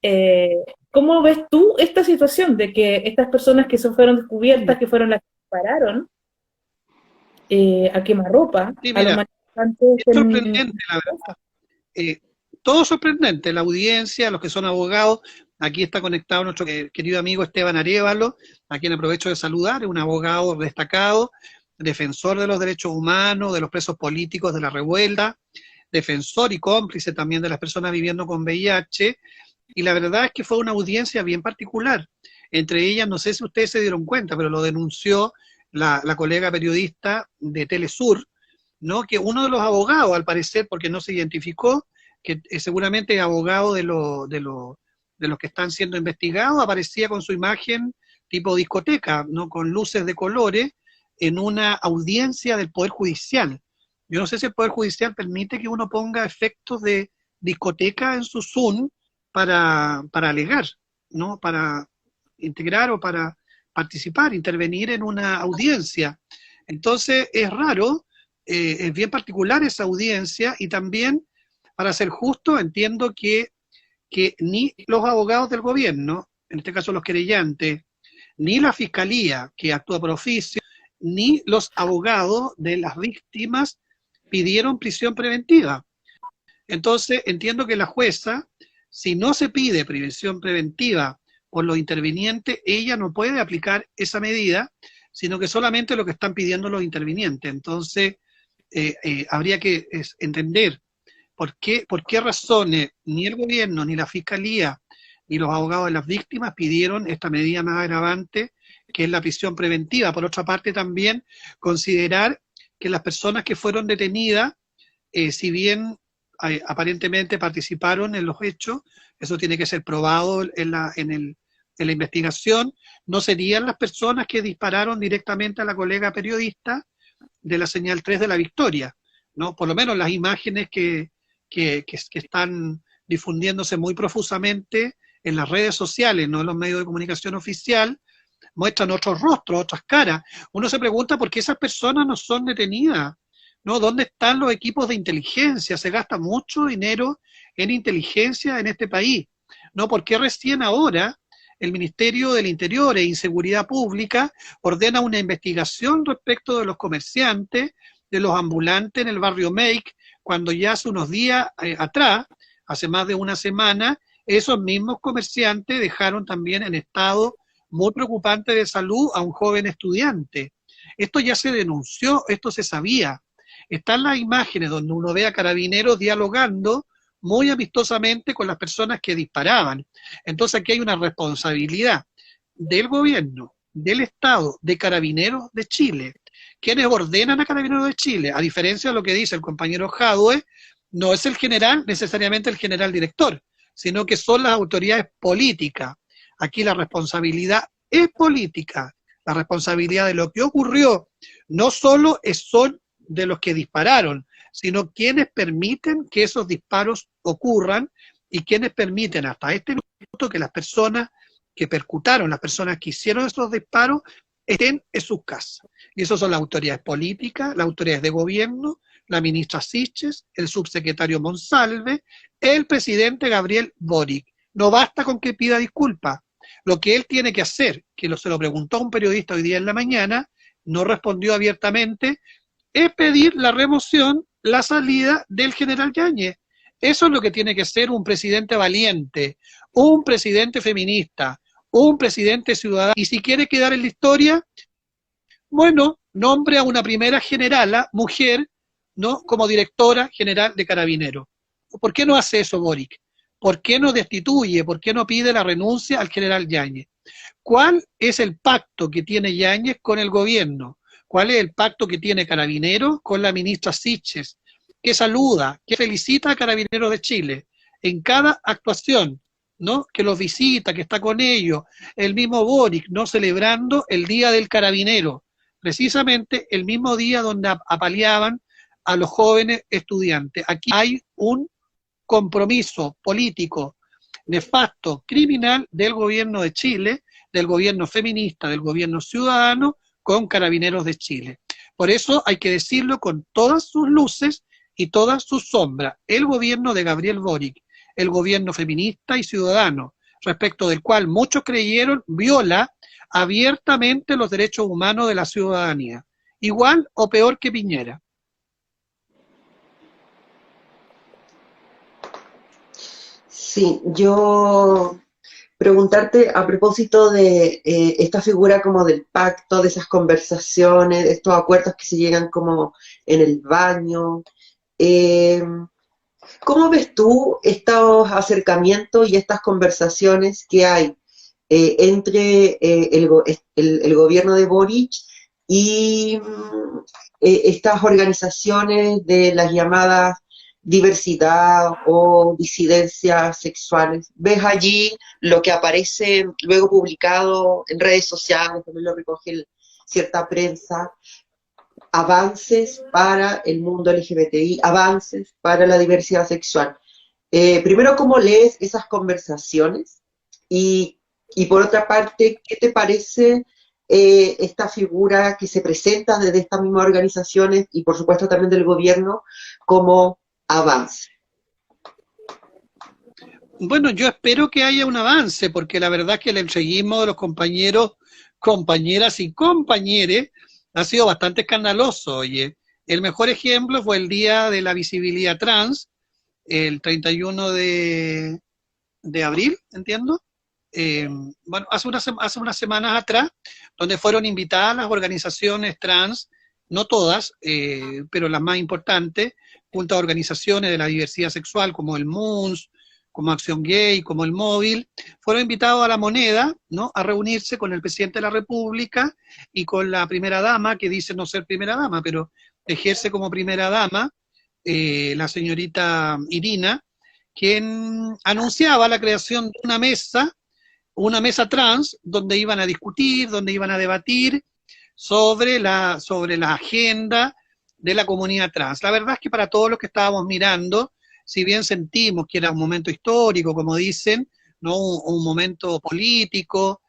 Eh, ¿Cómo ves tú esta situación de que estas personas que fueron descubiertas, que fueron las que dispararon a quemarropa Sí, a los mira, manifestantes es sorprendente, la verdad. Todo sorprendente, la audiencia, los que son abogados. Aquí está conectado nuestro querido amigo Esteban Arévalo, a quien aprovecho de saludar, es un abogado destacado, defensor de los derechos humanos, de los presos políticos de la revuelta, defensor y cómplice también de las personas viviendo con VIH, y la verdad es que fue una audiencia bien particular. Entre ellas, no sé si ustedes se dieron cuenta, pero lo denunció la colega periodista de Telesur, ¿no? Que uno de los abogados, al parecer, porque no se identificó, que seguramente es abogado de los que están siendo investigados, aparecía con su imagen tipo discoteca, ¿no? Con luces de colores, en una audiencia del Poder Judicial. Yo no sé si el Poder Judicial permite que uno ponga efectos de discoteca en su Zoom para alegar, ¿no? Para integrar o para participar, intervenir en una audiencia. Entonces es raro, es bien particular esa audiencia, y también, para ser justo, entiendo que ni los abogados del gobierno, en este caso los querellantes, ni la fiscalía, que actúa por oficio, ni los abogados de las víctimas pidieron prisión preventiva. Entonces, entiendo que la jueza, si no se pide prisión preventiva por los intervinientes, ella no puede aplicar esa medida, sino que solamente lo que están pidiendo los intervinientes. Entonces, habría que entender por qué razones ni el gobierno, ni la fiscalía, ni los abogados de las víctimas pidieron esta medida más agravante, que es la prisión preventiva. Por otra parte, también considerar que las personas que fueron detenidas, si bien aparentemente participaron en los hechos, eso tiene que ser probado en la investigación, no serían las personas que dispararon directamente a la colega periodista de la señal 3 de La Victoria, ¿no? Por lo menos las imágenes que están difundiéndose muy profusamente en las redes sociales, no en los medios de comunicación oficial, muestran otros rostros, otras caras. Uno se pregunta por qué esas personas no son detenidas, ¿no? ¿Dónde están los equipos de inteligencia? Se gasta mucho dinero en inteligencia en este país, ¿no? ¿Por qué recién ahora el Ministerio del Interior e Inseguridad Pública ordena una investigación respecto de los comerciantes, de los ambulantes en el barrio Make, cuando ya hace unos días atrás, hace más de una semana, esos mismos comerciantes dejaron también en estado muy preocupante de salud a un joven estudiante? Esto ya se denunció, esto se sabía. Están las imágenes donde uno ve a carabineros dialogando muy amistosamente con las personas que disparaban. Entonces aquí hay una responsabilidad del gobierno, del Estado, de Carabineros de Chile. Quienes ordenan a Carabineros de Chile, a diferencia de lo que dice el compañero Jadwe, no es el general, necesariamente el general director, sino que son las autoridades políticas. Aquí la responsabilidad es política, la responsabilidad de lo que ocurrió no solo son de los que dispararon, sino quienes permiten que esos disparos ocurran y quienes permiten hasta este minuto que las personas que percutaron, las personas que hicieron esos disparos, estén en sus casas. Y eso son las autoridades políticas, las autoridades de gobierno, la ministra Siches, el subsecretario Monsalve, el presidente Gabriel Boric. No basta con que pida disculpas. Lo que él tiene que hacer, que se lo preguntó a un periodista hoy día en la mañana, no respondió abiertamente, es pedir la remoción, la salida del general Yáñez. Eso es lo que tiene que ser un presidente valiente, un presidente feminista, un presidente ciudadano. Y si quiere quedar en la historia, bueno, nombre a una primera generala, mujer, ¿no? Como directora general de Carabineros. ¿Por qué no hace eso Boric? ¿por qué no destituye, por qué no pide la renuncia al general Yáñez? ¿Cuál es el pacto que tiene Yáñez con el gobierno? ¿Cuál es el pacto que tiene Carabineros con la ministra Siches, que saluda, que felicita a Carabineros de Chile en cada actuación, ¿no? Que los visita, que está con ellos, el mismo Boric, ¿no? Celebrando el Día del Carabinero, precisamente el mismo día donde apaleaban a los jóvenes estudiantes. Aquí hay un compromiso político nefasto, criminal del gobierno de Chile, del gobierno feminista, del gobierno ciudadano, con Carabineros de Chile. Por eso hay que decirlo con todas sus luces y todas sus sombras. El gobierno de Gabriel Boric, el gobierno feminista y ciudadano, respecto del cual muchos creyeron, viola abiertamente los derechos humanos de la ciudadanía. Igual o peor que Piñera. Sí, yo preguntarte a propósito de esta figura como del pacto, de esas conversaciones, de estos acuerdos que se llegan como en el baño. eh, ¿Cómo ves tú estos acercamientos y estas conversaciones que hay entre el gobierno de Boric y estas organizaciones de las llamadas diversidad o disidencias sexuales? ¿Ves allí lo que aparece luego publicado en redes sociales, también lo recoge cierta prensa, avances para el mundo LGBTI, avances para la diversidad sexual? Primero, ¿cómo lees esas conversaciones? Y por otra parte, ¿qué te parece esta figura que se presenta desde estas mismas organizaciones y por supuesto también del gobierno como avance? Bueno, yo espero que haya un avance, porque la verdad es que el entreguismo de los compañeros, compañeras y compañeres ha sido bastante escandaloso. Oye, el mejor ejemplo fue el Día de la Visibilidad Trans, el 31 de abril, entiendo. Bueno, hace unas semanas atrás, donde fueron invitadas las organizaciones trans, no todas, pero las más importantes, junto a organizaciones de la diversidad sexual como el MUNS, como Acción Gay, como el Móvil, fueron invitados a La Moneda, ¿no? A reunirse con el presidente de la República y con la primera dama, que dice no ser primera dama, pero ejerce como primera dama, la señorita Irina, quien anunciaba la creación de una mesa trans, donde iban a discutir, donde iban a debatir sobre la agenda de la comunidad trans. La verdad es que para todos los que estábamos mirando, si bien sentimos que era un momento histórico, como dicen, ¿no? Un momento político,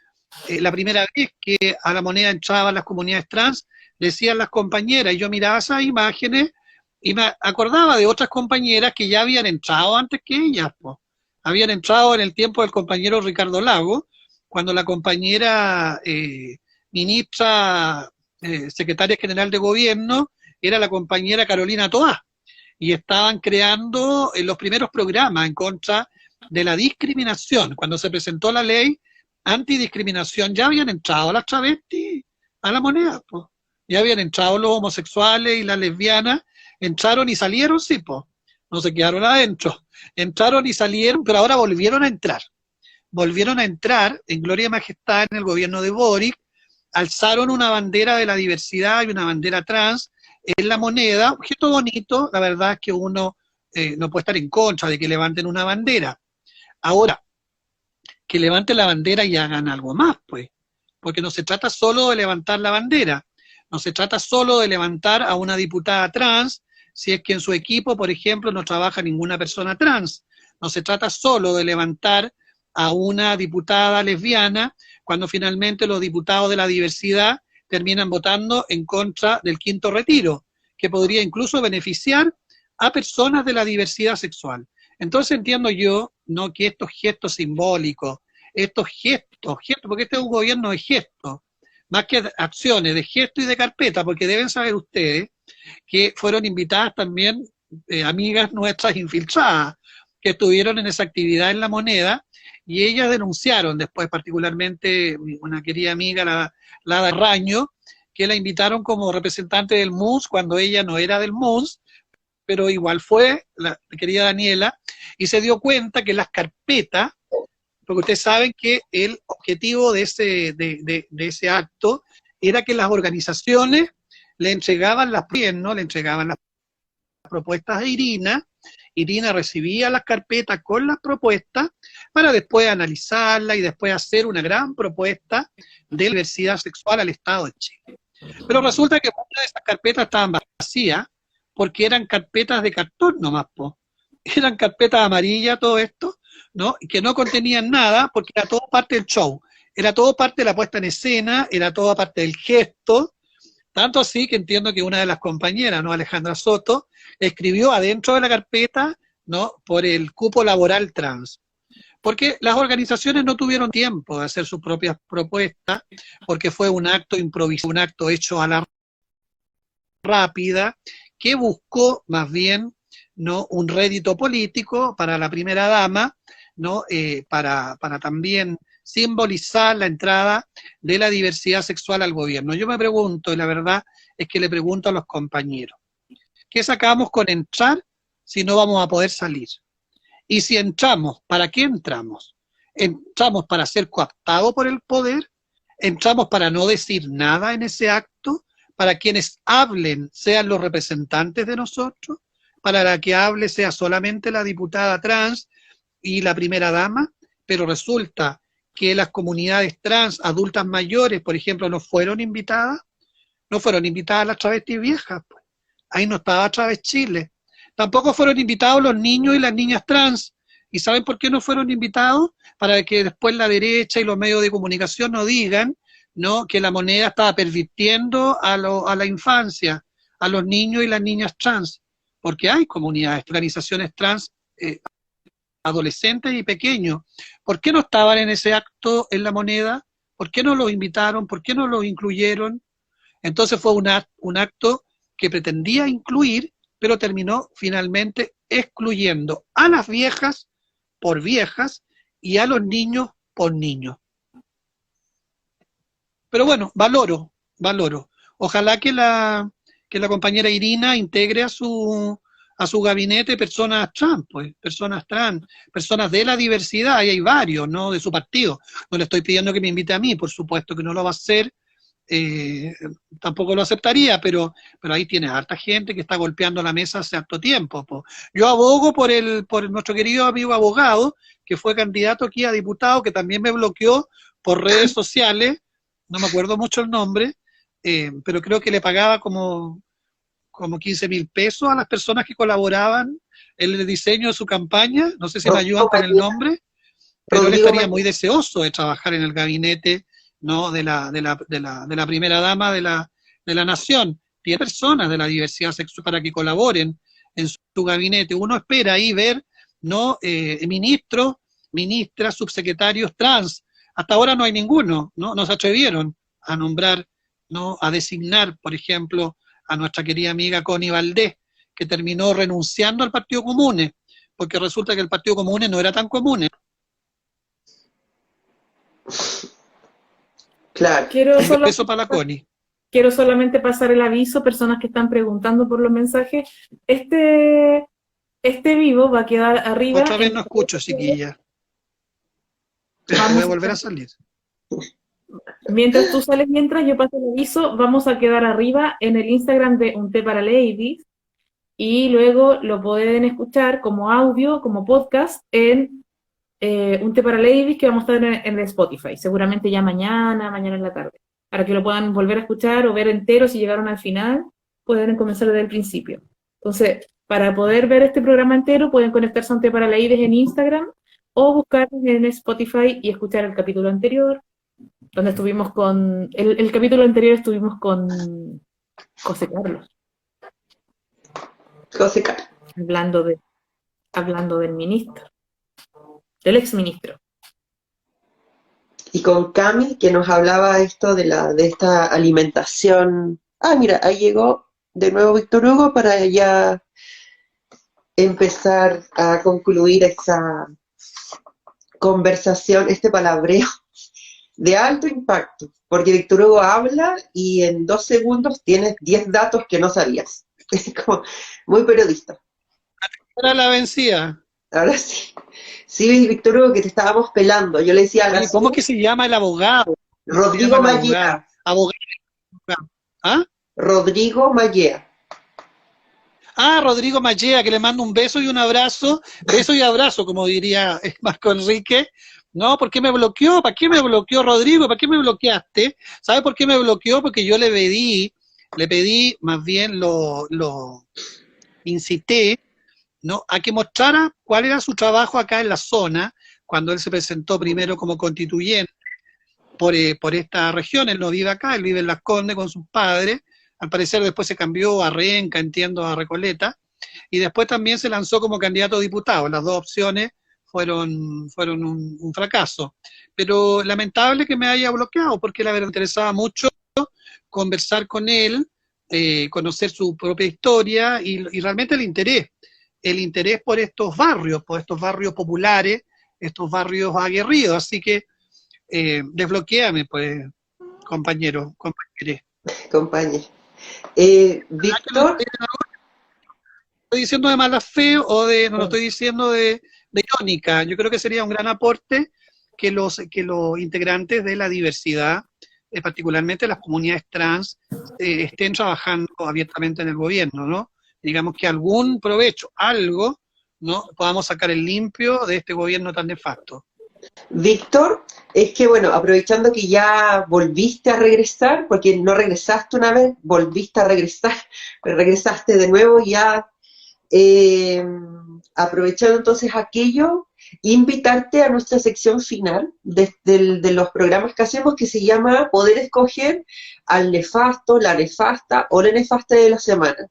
la primera vez que a La Moneda entraban las comunidades trans, decían las compañeras, y yo miraba esas imágenes y me acordaba de otras compañeras que ya habían entrado antes que ellas, pues. Habían entrado en el tiempo del compañero Ricardo Lago, cuando la compañera ministra, secretaria general de gobierno, era la compañera Carolina Toá, y estaban creando los primeros programas en contra de la discriminación. Cuando se presentó la ley antidiscriminación, ya habían entrado las travestis a La Moneda, pues. Ya habían entrado los homosexuales y las lesbianas, entraron y salieron, sí, pues. No se quedaron adentro. Entraron y salieron, pero ahora volvieron a entrar. Volvieron a entrar en gloria y majestad en el gobierno de Boric, alzaron una bandera de la diversidad y una bandera trans en La Moneda, objeto bonito. La verdad es que uno no puede estar en contra de que levanten una bandera. Ahora, que levanten la bandera y hagan algo más, pues, porque no se trata solo de levantar la bandera, no se trata solo de levantar a una diputada trans, si es que en su equipo, por ejemplo, no trabaja ninguna persona trans. No se trata solo de levantar a una diputada lesbiana, cuando finalmente los diputados de la diversidad terminan votando en contra del quinto retiro, que podría incluso beneficiar a personas de la diversidad sexual. Entonces entiendo yo, ¿no?, que estos gestos simbólicos, estos gestos, porque este es un gobierno de gestos, más que acciones, de gestos y de carpeta, porque deben saber ustedes que fueron invitadas también amigas nuestras infiltradas que estuvieron en esa actividad en La Moneda, y ellas denunciaron después, particularmente una querida amiga, la Raño, que la invitaron como representante del MUNS cuando ella no era del MUNS, pero igual fue la querida Daniela, y se dio cuenta que las carpetas, porque ustedes saben que el objetivo de ese acto era que las organizaciones le entregaban le entregaban las propuestas a Irina. Irina recibía las carpetas con las propuestas para después analizarla y después hacer una gran propuesta de diversidad sexual al Estado de Chile. Pero resulta que muchas de esas carpetas estaban vacías porque eran carpetas de cartón nomás, po. Eran carpetas amarillas, todo esto, ¿no? Y que no contenían nada porque era todo parte del show, era todo parte de la puesta en escena, era toda parte del gesto, tanto así que entiendo que una de las compañeras, ¿no? Alejandra Soto, escribió adentro de la carpeta, ¿no? Por el cupo laboral trans. Porque las organizaciones no tuvieron tiempo de hacer sus propias propuestas, porque fue un acto improvisado, un acto hecho a la rápida, que buscó más bien, ¿no? Un rédito político para la primera dama, ¿no? Para también simbolizar la entrada de la diversidad sexual al gobierno. Yo me pregunto, y la verdad es que le pregunto a los compañeros, ¿qué sacamos con entrar si no vamos a poder salir? Y si entramos, ¿para qué entramos? ¿Entramos para ser cooptados por el poder? ¿Entramos para no decir nada en ese acto? ¿Para quienes hablen sean los representantes de nosotros? ¿Para la que hable sea solamente la diputada trans y la primera dama? Pero resulta que las comunidades trans, adultas mayores, por ejemplo, no fueron invitadas las travestis viejas, pues. Ahí no estaba Traves Chile. Tampoco fueron invitados los niños y las niñas trans. ¿Y saben por qué no fueron invitados? Para que después la derecha y los medios de comunicación no digan, ¿no?, que la moneda estaba pervirtiendo a la infancia, a los niños y las niñas trans. Porque hay comunidades, organizaciones trans, adolescentes y pequeños. ¿Por qué no estaban en ese acto en la moneda? ¿Por qué no los invitaron? ¿Por qué no los incluyeron? Entonces fue un acto que pretendía incluir, pero terminó finalmente excluyendo a las viejas por viejas y a los niños por niños. Pero bueno, valoro. Ojalá que la compañera Irina integre a su gabinete personas trans, pues, personas de la diversidad, y hay varios, ¿no?, de su partido. No le estoy pidiendo que me invite a mí, por supuesto que no lo va a hacer, tampoco lo aceptaría, pero ahí tiene harta gente que está golpeando la mesa hace harto tiempo, po. Yo abogo por nuestro querido amigo abogado, que fue candidato aquí a diputado, que también me bloqueó por redes sociales, no me acuerdo mucho el nombre, pero creo que le pagaba como 15.000 pesos a las personas que colaboraban en el diseño de su campaña. No sé si me ayudan con el nombre, pero él estaría muy deseoso de trabajar en el gabinete, ¿no?, de la primera dama de la nación. 10 personas de la diversidad sexual para que colaboren en su gabinete. Uno espera ahí ver, ¿no?, ministros, ministras, subsecretarios trans. Hasta ahora no hay ninguno, ¿no? No se atrevieron a nombrar, ¿no?, a designar, por ejemplo, a nuestra querida amiga Connie Valdés, que terminó renunciando al Partido Comune, porque resulta que el Partido Comune no era tan común. Claro. Eso para la Connie. Quiero solamente pasar el aviso, personas que están preguntando por los mensajes. Este vivo va a quedar arriba. Otra vez no escucho, chiquilla. Voy a volver a salir. Mientras tú sales, mientras yo paso el aviso, vamos a quedar arriba en el Instagram de Un Té para Ladies, y luego lo pueden escuchar como audio, como podcast en Un Té para Ladies, que vamos a estar en el Spotify, seguramente ya mañana en la tarde, para que lo puedan volver a escuchar o ver entero. Si llegaron al final, pueden comenzar desde el principio. Entonces, para poder ver este programa entero, pueden conectarse a Un Té para Ladies en Instagram o buscar en Spotify y escuchar el capítulo anterior, donde estuvimos con... El capítulo anterior estuvimos con José Carlos. José Carlos. Hablando del ministro, del exministro. Y con Cami, que nos hablaba esto de esta alimentación. Ah, mira, ahí llegó de nuevo Víctor Hugo para ya empezar a concluir esa conversación, este palabreo de alto impacto, porque Víctor Hugo habla y en 2 segundos tienes 10 datos que no sabías. Es como muy periodista. Era la vencida. Ahora sí. Sí, Víctor Hugo, que te estábamos pelando. Yo le decía a la Oye, ¿cómo es Su, que se llama el abogado? ¿Cómo se llama Rodrigo el abogado? Mallea. Abogado. ¿Ah? Rodrigo Mallea. Ah, Rodrigo Machea, que le mando un beso y un abrazo, beso y abrazo, como diría Marco Enrique. No, ¿por qué me bloqueó? ¿Para qué me bloqueó Rodrigo? ¿Para qué me bloqueaste? ¿Sabe por qué me bloqueó? Porque yo le pedí, más bien lo incité, ¿no? A que mostrara cuál era su trabajo acá en la zona, cuando él se presentó primero como constituyente por esta región. Él no vive acá, él vive en Las Condes con sus padres. Al parecer después se cambió a Renca, entiendo, a Recoleta, y después también se lanzó como candidato a diputado. Las dos opciones fueron un fracaso. Pero lamentable que me haya bloqueado, porque la verdad me interesaba mucho conversar con él, conocer su propia historia y realmente el interés por estos barrios populares, estos barrios aguerridos. Así que desbloqueame, pues, compañeros. Compañero. Que no Víctor, estoy diciendo de mala fe no lo estoy diciendo de irónica. Yo creo que sería un gran aporte que los integrantes de la diversidad, particularmente las comunidades trans, estén trabajando abiertamente en el gobierno, ¿no? Digamos que algún provecho, algo, ¿no? Podamos sacar el limpio de este gobierno tan nefasto. Víctor, es que bueno, aprovechando que ya volviste a regresar, porque no regresaste una vez, volviste a regresar, pero regresaste de nuevo ya, eh, aprovechando entonces aquello, invitarte a nuestra sección final de los programas que hacemos, que se llama Poder Escoger al Nefasto, la Nefasta o la Nefasta de la Semana,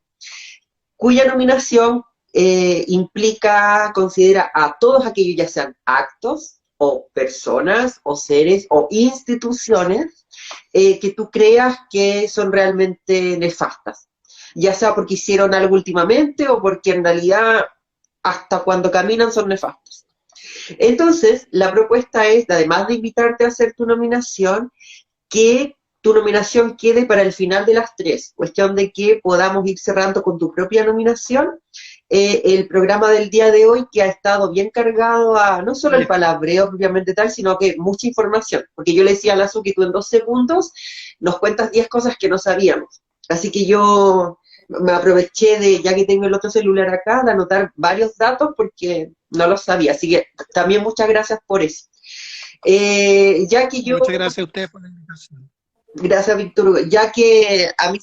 cuya nominación implica, considera a todos aquellos, ya sean actos o personas o seres o instituciones que tú creas que son realmente nefastas, ya sea porque hicieron algo últimamente o porque en realidad hasta cuando caminan son nefastos. Entonces, la propuesta es, además de invitarte a hacer tu nominación, que tu nominación quede para el final de las tres, cuestión de que podamos ir cerrando con tu propia nominación el programa del día de hoy, que ha estado bien cargado a no solo el Ya. palabreo propiamente tal, sino que mucha información, porque yo le decía a Lazu que tú en 2 segundos nos cuentas 10 cosas que no sabíamos, así que yo me aproveché de, ya que tengo el otro celular acá, de anotar varios datos porque no los sabía, así que también muchas gracias por eso. Ya que yo Muchas gracias a ustedes por la invitación. Gracias, Víctor Hugo. Ya que a mí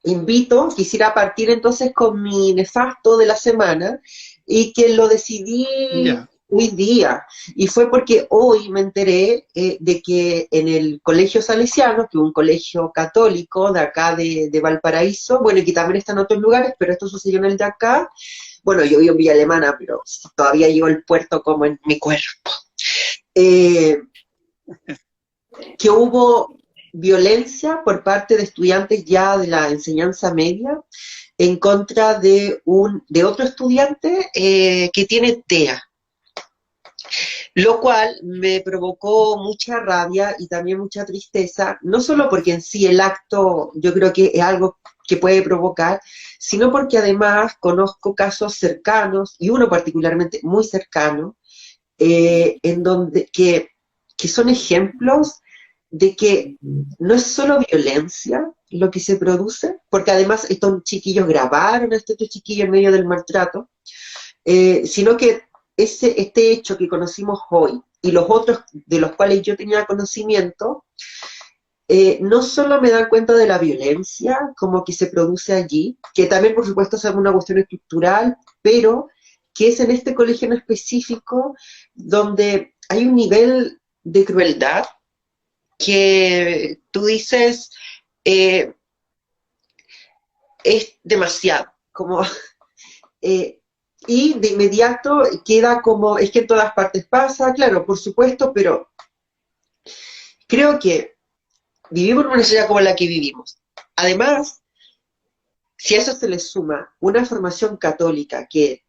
invito, quisiera partir entonces con mi nefasto de la semana y que lo decidí Ya. hoy día. Y fue porque hoy me enteré de que en el Colegio Salesiano, que es un colegio católico de acá de Valparaíso, bueno, y que también está en otros lugares, pero esto sucedió en el de acá. Bueno, yo vivo en Villa Alemana, pero todavía llevo el puerto como en mi cuerpo. Eh, que hubo violencia por parte de estudiantes ya de la enseñanza media en contra de otro estudiante que tiene TEA, lo cual me provocó mucha rabia y también mucha tristeza, no solo porque en sí el acto yo creo que es algo que puede provocar, sino porque además conozco casos cercanos, y uno particularmente muy cercano, en donde que son ejemplos de que no es solo violencia lo que se produce, porque además estos chiquillos grabaron a estos chiquillos en medio del maltrato, sino que este hecho que conocimos hoy y los otros de los cuales yo tenía conocimiento, no solo me dan cuenta de la violencia como que se produce allí, que también por supuesto es una cuestión estructural, pero que es en este colegio en específico donde hay un nivel de crueldad que tú dices es demasiado, como, y de inmediato queda como, es que en todas partes pasa, claro, por supuesto, pero creo que vivimos en una sociedad como la que vivimos. Además, si a eso se le suma una formación católica que,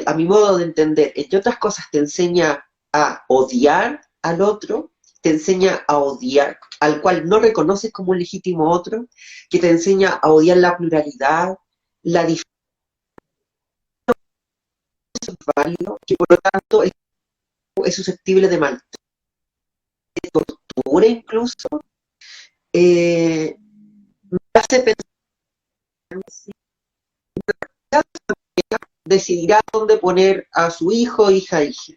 a mi modo de entender, entre otras cosas, te enseña a odiar al otro, te enseña a odiar, al cual no reconoces como un legítimo otro, que te enseña a odiar la pluralidad, la diferencia, que por lo tanto es susceptible de maltrato, de tortura incluso, me hace pensar si decidirá dónde poner a su hijo, hija, hija.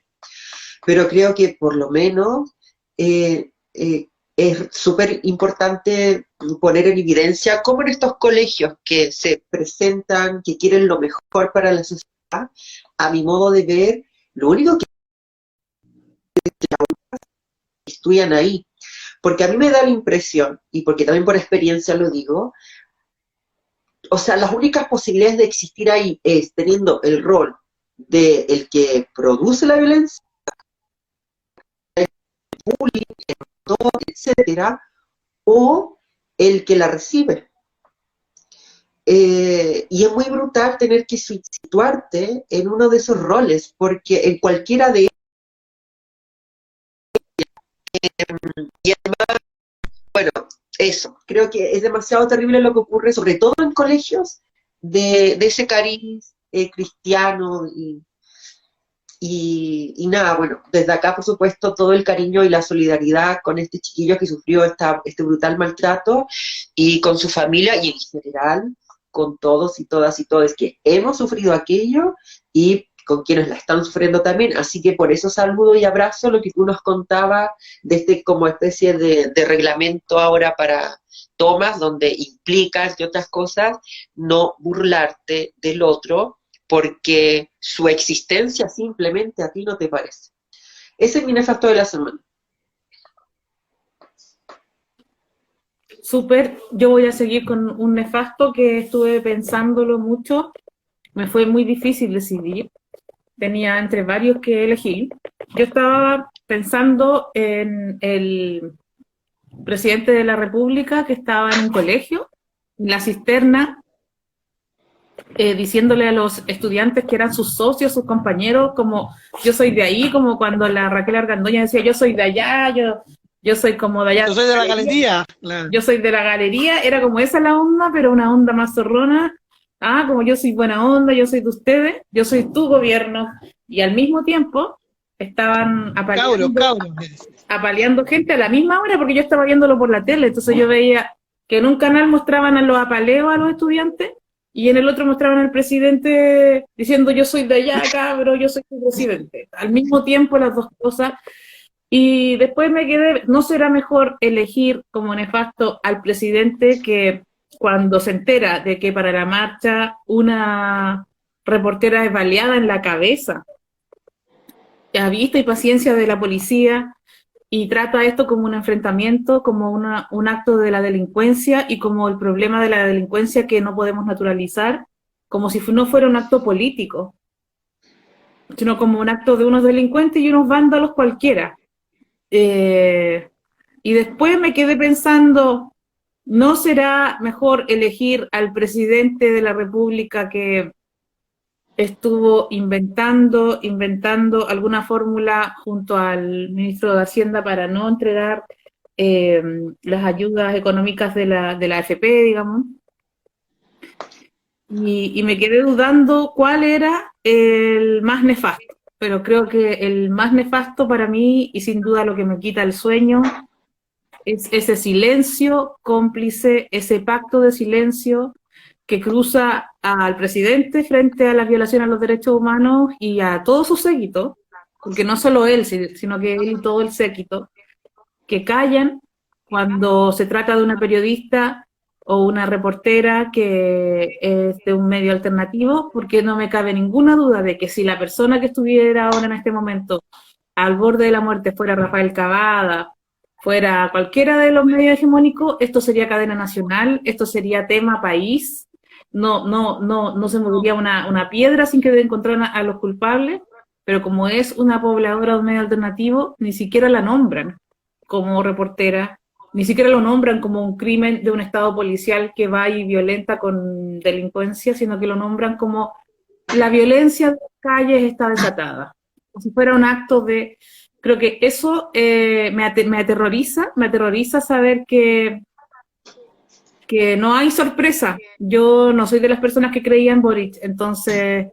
Pero creo que por lo menos es súper importante poner en evidencia cómo en estos colegios que se presentan, que quieren lo mejor para la sociedad, a mi modo de ver, lo único que estudian ahí, porque a mí me da la impresión, y porque también por experiencia lo digo, o sea, las únicas posibilidades de existir ahí es teniendo el rol de el que produce la violencia, bullying, etcétera, o el que la recibe. Y es muy brutal tener que situarte en uno de esos roles, porque en cualquiera de ellos, y además, bueno, eso, creo que es demasiado terrible lo que ocurre, sobre todo en colegios, de ese cariz cristiano y nada, bueno, desde acá por supuesto todo el cariño y la solidaridad con este chiquillo que sufrió este brutal maltrato y con su familia y en general con todos y todas y todos que hemos sufrido aquello y con quienes la están sufriendo también, así que por eso saludo y abrazo lo que tú nos contabas de este como especie de reglamento ahora para tomas donde implicas y otras cosas, no burlarte del otro porque su existencia simplemente a ti no te parece. Ese es mi nefasto de la semana. Súper, yo voy a seguir con un nefasto que estuve pensándolo mucho, me fue muy difícil decidir, tenía entre varios que elegir. Yo estaba pensando en el presidente de la República que estaba en un colegio, en la cisterna, diciéndole a los estudiantes que eran sus socios, sus compañeros, como yo soy de ahí, como cuando la Raquel Argandoña decía yo soy de allá, yo soy como de allá. Yo soy de la galería. Yo soy de la galería, era como esa la onda, pero una onda más zorrona. Ah, como yo soy buena onda, yo soy de ustedes, yo soy tu gobierno. Y al mismo tiempo estaban apaleando gente a la misma hora, porque yo estaba viéndolo por la tele, entonces yo veía que en un canal mostraban a los apaleos a los estudiantes, y en el otro mostraban al presidente diciendo yo soy de allá, cabro, yo soy tu presidente. Al mismo tiempo las dos cosas. Y después me quedé, ¿no será mejor elegir como nefasto al presidente que cuando se entera de que para la marcha una reportera es baleada en la cabeza, a vista y paciencia de la policía, y trata esto como un enfrentamiento, como un acto de la delincuencia y como el problema de la delincuencia que no podemos naturalizar, como si no fuera un acto político, sino como un acto de unos delincuentes y unos vándalos cualquiera? Y después me quedé pensando, ¿no será mejor elegir al presidente de la República que estuvo inventando alguna fórmula junto al ministro de Hacienda para no entregar las ayudas económicas de la AFP, digamos? Y me quedé dudando cuál era el más nefasto. Pero creo que el más nefasto para mí, y sin duda lo que me quita el sueño, es ese silencio cómplice, ese pacto de silencio que cruza al presidente frente a las violaciones a los derechos humanos y a todo su séquito, porque no solo él, sino que él y todo el séquito, que callan cuando se trata de una periodista o una reportera que es de un medio alternativo, porque no me cabe ninguna duda de que si la persona que estuviera ahora en este momento al borde de la muerte fuera Rafael Cavada, fuera cualquiera de los medios hegemónicos, esto sería cadena nacional, esto sería tema país, no se movería una piedra sin que encontraran a los culpables, pero como es una pobladora de un medio alternativo, ni siquiera la nombran como reportera, ni siquiera lo nombran como un crimen de un estado policial que va y violenta con delincuencia, sino que lo nombran como la violencia de las calles está desatada, como si fuera un acto de Creo que eso me aterroriza saber que no hay sorpresa. Yo no soy de las personas que creían en Boric, entonces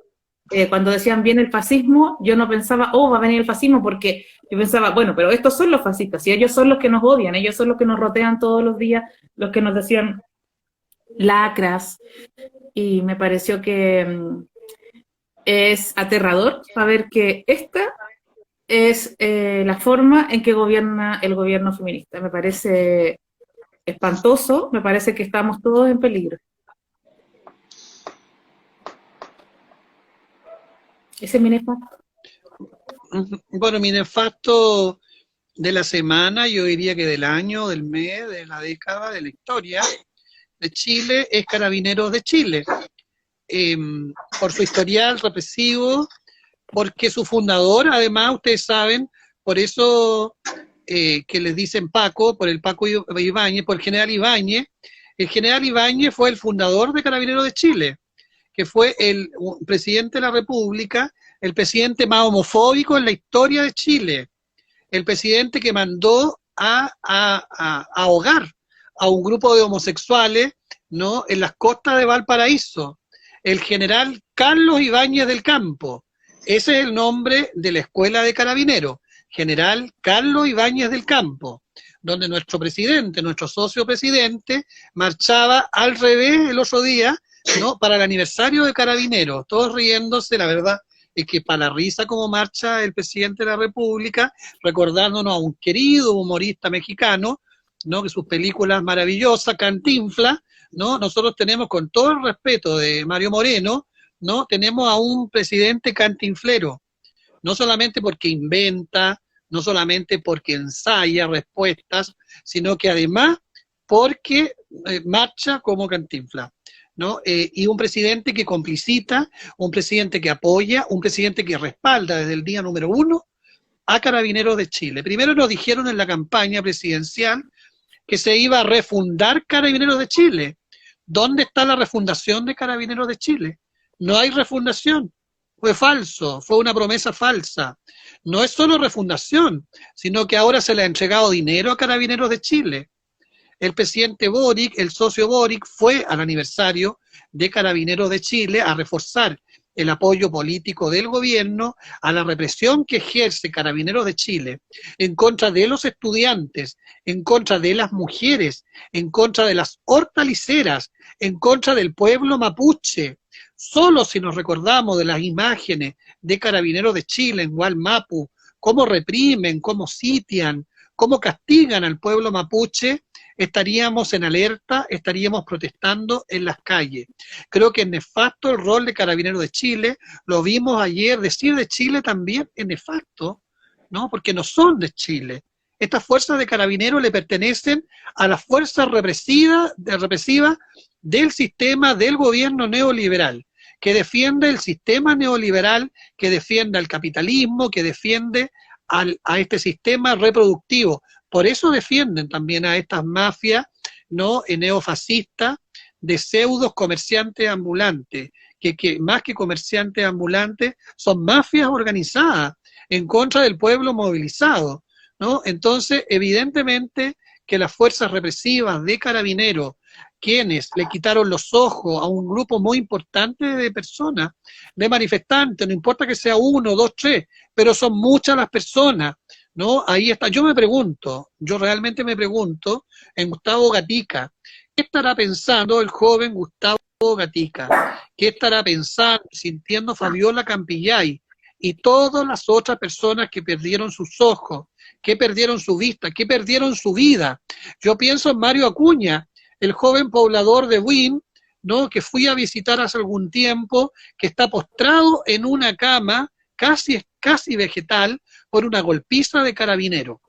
cuando decían viene el fascismo, yo no pensaba, oh, va a venir el fascismo, porque yo pensaba, bueno, pero estos son los fascistas, y ellos son los que nos odian, ellos son los que nos rotean todos los días, los que nos decían lacras, y me pareció que es aterrador saber que esta es la forma en que gobierna el gobierno feminista. Me parece espantoso, me parece que estamos todos en peligro. Ese es mi nefasto. Bueno, mi nefasto de la semana, yo diría que del año, del mes, de la década, de la historia de Chile, es Carabineros de Chile. Por su historial represivo, porque su fundador, además, ustedes saben, por eso que les dicen Paco, por el Paco Ibáñez, por el general Ibáñez. El general Ibáñez fue el fundador de Carabineros de Chile, que fue el presidente de la República, el presidente más homofóbico en la historia de Chile, el presidente que mandó a ahogar a un grupo de homosexuales, ¿no?, en las costas de Valparaíso, el general Carlos Ibáñez del Campo. Ese es el nombre de la escuela de Carabineros, general Carlos Ibáñez del Campo, donde nuestro presidente, nuestro socio presidente, marchaba al revés el otro día, ¿no?, para el aniversario de Carabineros, todos riéndose. La verdad es que para la risa como marcha el presidente de la República, recordándonos a un querido humorista mexicano, ¿no?, que sus películas maravillosas, Cantinflas, ¿no? Nosotros tenemos, con todo el respeto de Mario Moreno, ¿no?, tenemos a un presidente cantinflero, no solamente porque inventa, no solamente porque ensaya respuestas, sino que además porque marcha como Cantinflas, ¿no? Y un presidente que complicita, un presidente que apoya, un presidente que respalda desde el día número 1 a Carabineros de Chile. Primero nos dijeron en la campaña presidencial que se iba a refundar Carabineros de Chile. ¿Dónde está la refundación de Carabineros de Chile? No hay refundación. Fue falso, fue una promesa falsa. No es solo refundación, sino que ahora se le ha entregado dinero a Carabineros de Chile. El presidente Boric, el socio Boric, fue al aniversario de Carabineros de Chile a reforzar el apoyo político del gobierno a la represión que ejerce Carabineros de Chile en contra de los estudiantes, en contra de las mujeres, en contra de las hortaliceras, en contra del pueblo mapuche. Solo si nos recordamos de las imágenes de Carabineros de Chile en Gualmapu, cómo reprimen, cómo sitian, cómo castigan al pueblo mapuche, estaríamos en alerta, estaríamos protestando en las calles. Creo que es nefasto el rol de Carabineros de Chile, lo vimos ayer, decir de Chile también es nefasto, ¿no?, porque no son de Chile. Estas fuerzas de Carabineros le pertenecen a las fuerzas represivas del sistema del gobierno neoliberal, que defiende el sistema neoliberal, que defiende al capitalismo, que defiende a este sistema reproductivo. Por eso defienden también a estas mafias, ¿no?, neofascistas, de pseudos comerciantes ambulantes, que más que comerciantes ambulantes son mafias organizadas en contra del pueblo movilizado, ¿no? Entonces, evidentemente que las fuerzas represivas de Carabineros, quienes le quitaron los ojos a un grupo muy importante de personas, de manifestantes, no importa que sea 1, 2, 3, pero son muchas las personas, ¿no? Ahí está. Yo realmente me pregunto, en Gustavo Gatica, ¿qué estará pensando el joven Gustavo Gatica? ¿Qué estará pensando, sintiendo Fabiola Campillay y todas las otras personas que perdieron sus ojos, que perdieron su vista, que perdieron su vida? Yo pienso en Mario Acuña, el joven poblador de Buin, ¿no?, que fui a visitar hace algún tiempo, que está postrado en una cama casi vegetal por una golpiza de Carabineros.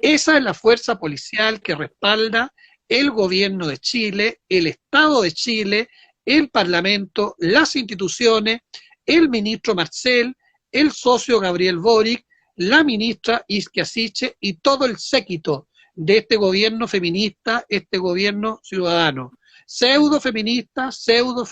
Esa es la fuerza policial que respalda el gobierno de Chile, el Estado de Chile, el Parlamento, las instituciones, el ministro Marcel, el socio Gabriel Boric, la ministra Isquia Siche y todo el séquito de este gobierno feminista, este gobierno ciudadano. Pseudo feminista, pseudo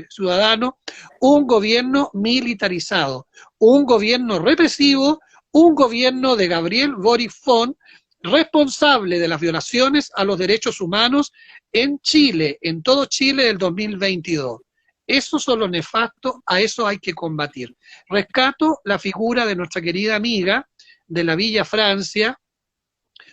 ciudadano, un gobierno militarizado, un gobierno represivo, un gobierno de Gabriel Boric Font responsable de las violaciones a los derechos humanos en Chile, en todo Chile del 2022. Esos son los nefastos, a eso hay que combatir. Rescato la figura de nuestra querida amiga de la Villa Francia,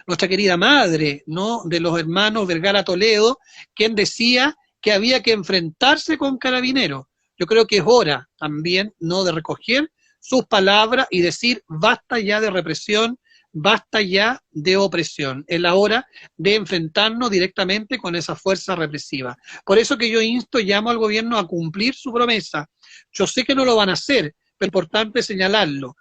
nuestra querida madre, ¿no?, de los hermanos Vergara Toledo, quien decía que había que enfrentarse con Carabineros. Yo creo que es hora también, ¿no?, de recoger sus palabras y decir basta ya de represión, basta ya de opresión. Es la hora de enfrentarnos directamente con esa fuerza represiva. Por eso que yo llamo al gobierno a cumplir su promesa. Yo sé que no lo van a hacer, pero es importante señalarlo.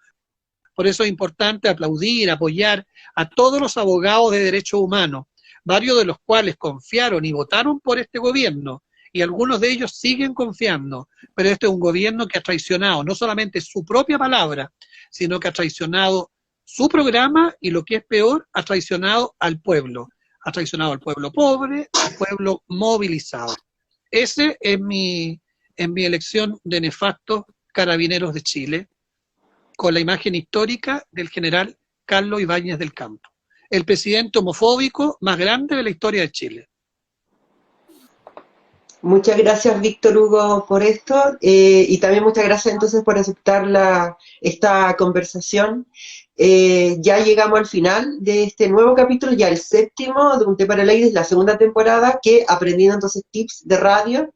Por eso es importante aplaudir, apoyar a todos los abogados de derechos humanos, varios de los cuales confiaron y votaron por este gobierno, y algunos de ellos siguen confiando, pero este es un gobierno que ha traicionado no solamente su propia palabra, sino que ha traicionado su programa y, lo que es peor, ha traicionado al pueblo pobre, al pueblo movilizado. Ese es mi elección de nefastos Carabineros de Chile, con la imagen histórica del general Carlos Ibáñez del Campo, el presidente homofóbico más grande de la historia de Chile. Muchas gracias, Víctor Hugo, por esto, y también muchas gracias entonces por aceptar esta conversación. Ya llegamos al final de este nuevo capítulo, ya el séptimo de Un Té para Ladies, la segunda temporada, que aprendiendo entonces tips de radio.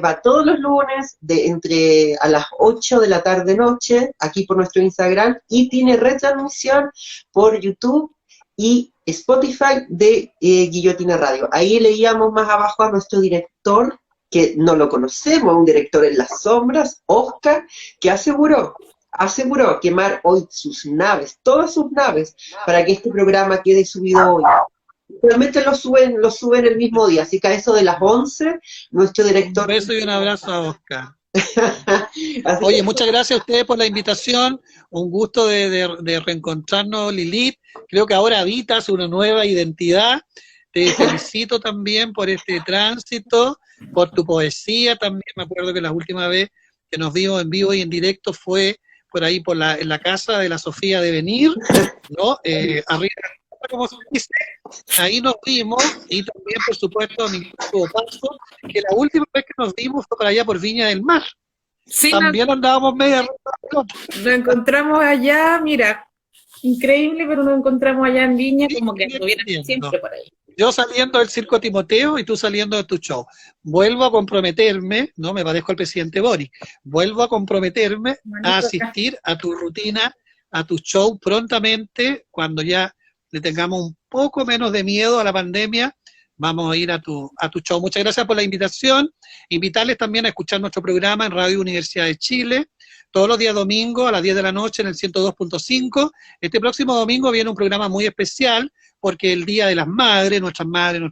Va todos los lunes entre a las 8 de la tarde-noche, aquí por nuestro Instagram, y tiene retransmisión por YouTube y Spotify de Guillotina Radio. Ahí leíamos más abajo a nuestro director, que no lo conocemos, un director en las sombras, Oscar, que aseguró quemar hoy sus naves, todas sus naves, para que este programa quede subido hoy. Realmente lo suben el mismo día, así que a eso de las 11, nuestro director... Un beso y un abrazo a Oscar. Oye, muchas gracias a ustedes por la invitación, un gusto de reencontrarnos, Lilith. Creo que ahora habitas una nueva identidad. Te felicito también por este tránsito, por tu poesía también. Me acuerdo que la última vez que nos vimos en vivo y en directo fue por ahí en la casa de la Sofía de Venir, ¿no? Arriba, como se dice, ahí nos vimos, y también, por supuesto, mi paso, que la última vez que nos vimos fue por allá por Viña del Mar. Sí, también andábamos media. Nos encontramos allá, mira, increíble, pero nos encontramos allá en Viña, como que estuvieran siempre por ahí. Yo saliendo del Circo Timoteo y tú saliendo de tu show. Vuelvo a comprometerme, no me parezco al presidente Boric, vuelvo a comprometerme a asistir a tu rutina, a tu show prontamente, cuando ya le tengamos un poco menos de miedo a la pandemia, vamos a ir a tu show. Muchas gracias por la invitación. Invitarles también a escuchar nuestro programa en Radio Universidad de Chile, todos los días domingos a las 10 de la noche en el 102.5. Este próximo domingo viene un programa muy especial, porque es el Día de las Madres, nuestras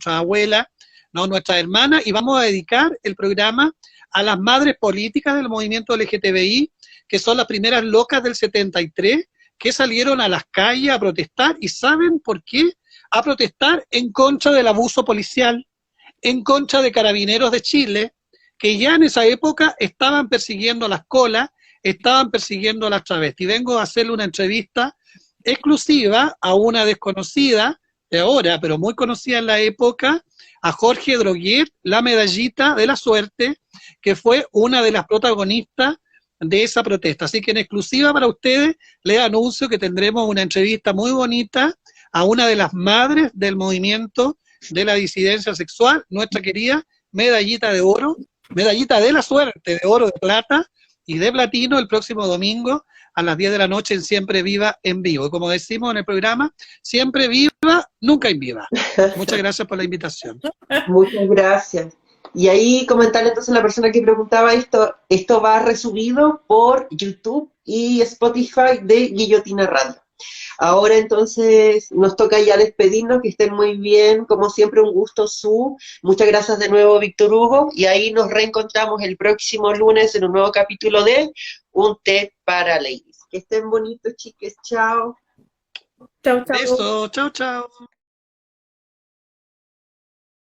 abuelas, ¿no?, nuestras hermanas, y vamos a dedicar el programa a las madres políticas del movimiento LGTBI, que son las primeras locas del 73, que salieron a las calles a protestar. ¿Y saben por qué? A protestar en contra del abuso policial, en contra de Carabineros de Chile, que ya en esa época estaban persiguiendo a las colas, estaban persiguiendo a las travestis. Vengo a hacerle una entrevista exclusiva a una desconocida de ahora, pero muy conocida en la época, a Jorge Droguet, la medallita de la suerte, que fue una de las protagonistas de esa protesta. Así que en exclusiva para ustedes les anuncio que tendremos una entrevista muy bonita a una de las madres del movimiento de la disidencia sexual, nuestra querida medallita de oro, medallita de la suerte, de oro, de plata y de platino, el próximo domingo a las 10 de la noche en Siempre Viva en vivo. Y como decimos en el programa, siempre viva, nunca en viva. Muchas gracias por la invitación. Muchas gracias. Y ahí comentarle entonces a la persona que preguntaba esto va resubido por YouTube y Spotify de Guillotina Radio. Ahora entonces nos toca ya despedirnos, que estén muy bien, como siempre un gusto, muchas gracias de nuevo, Víctor Hugo, y ahí nos reencontramos el próximo lunes en un nuevo capítulo de Un Té para Ladies. Que estén bonitos, chiques, chao. Chao, chao. Eso, chao, chao.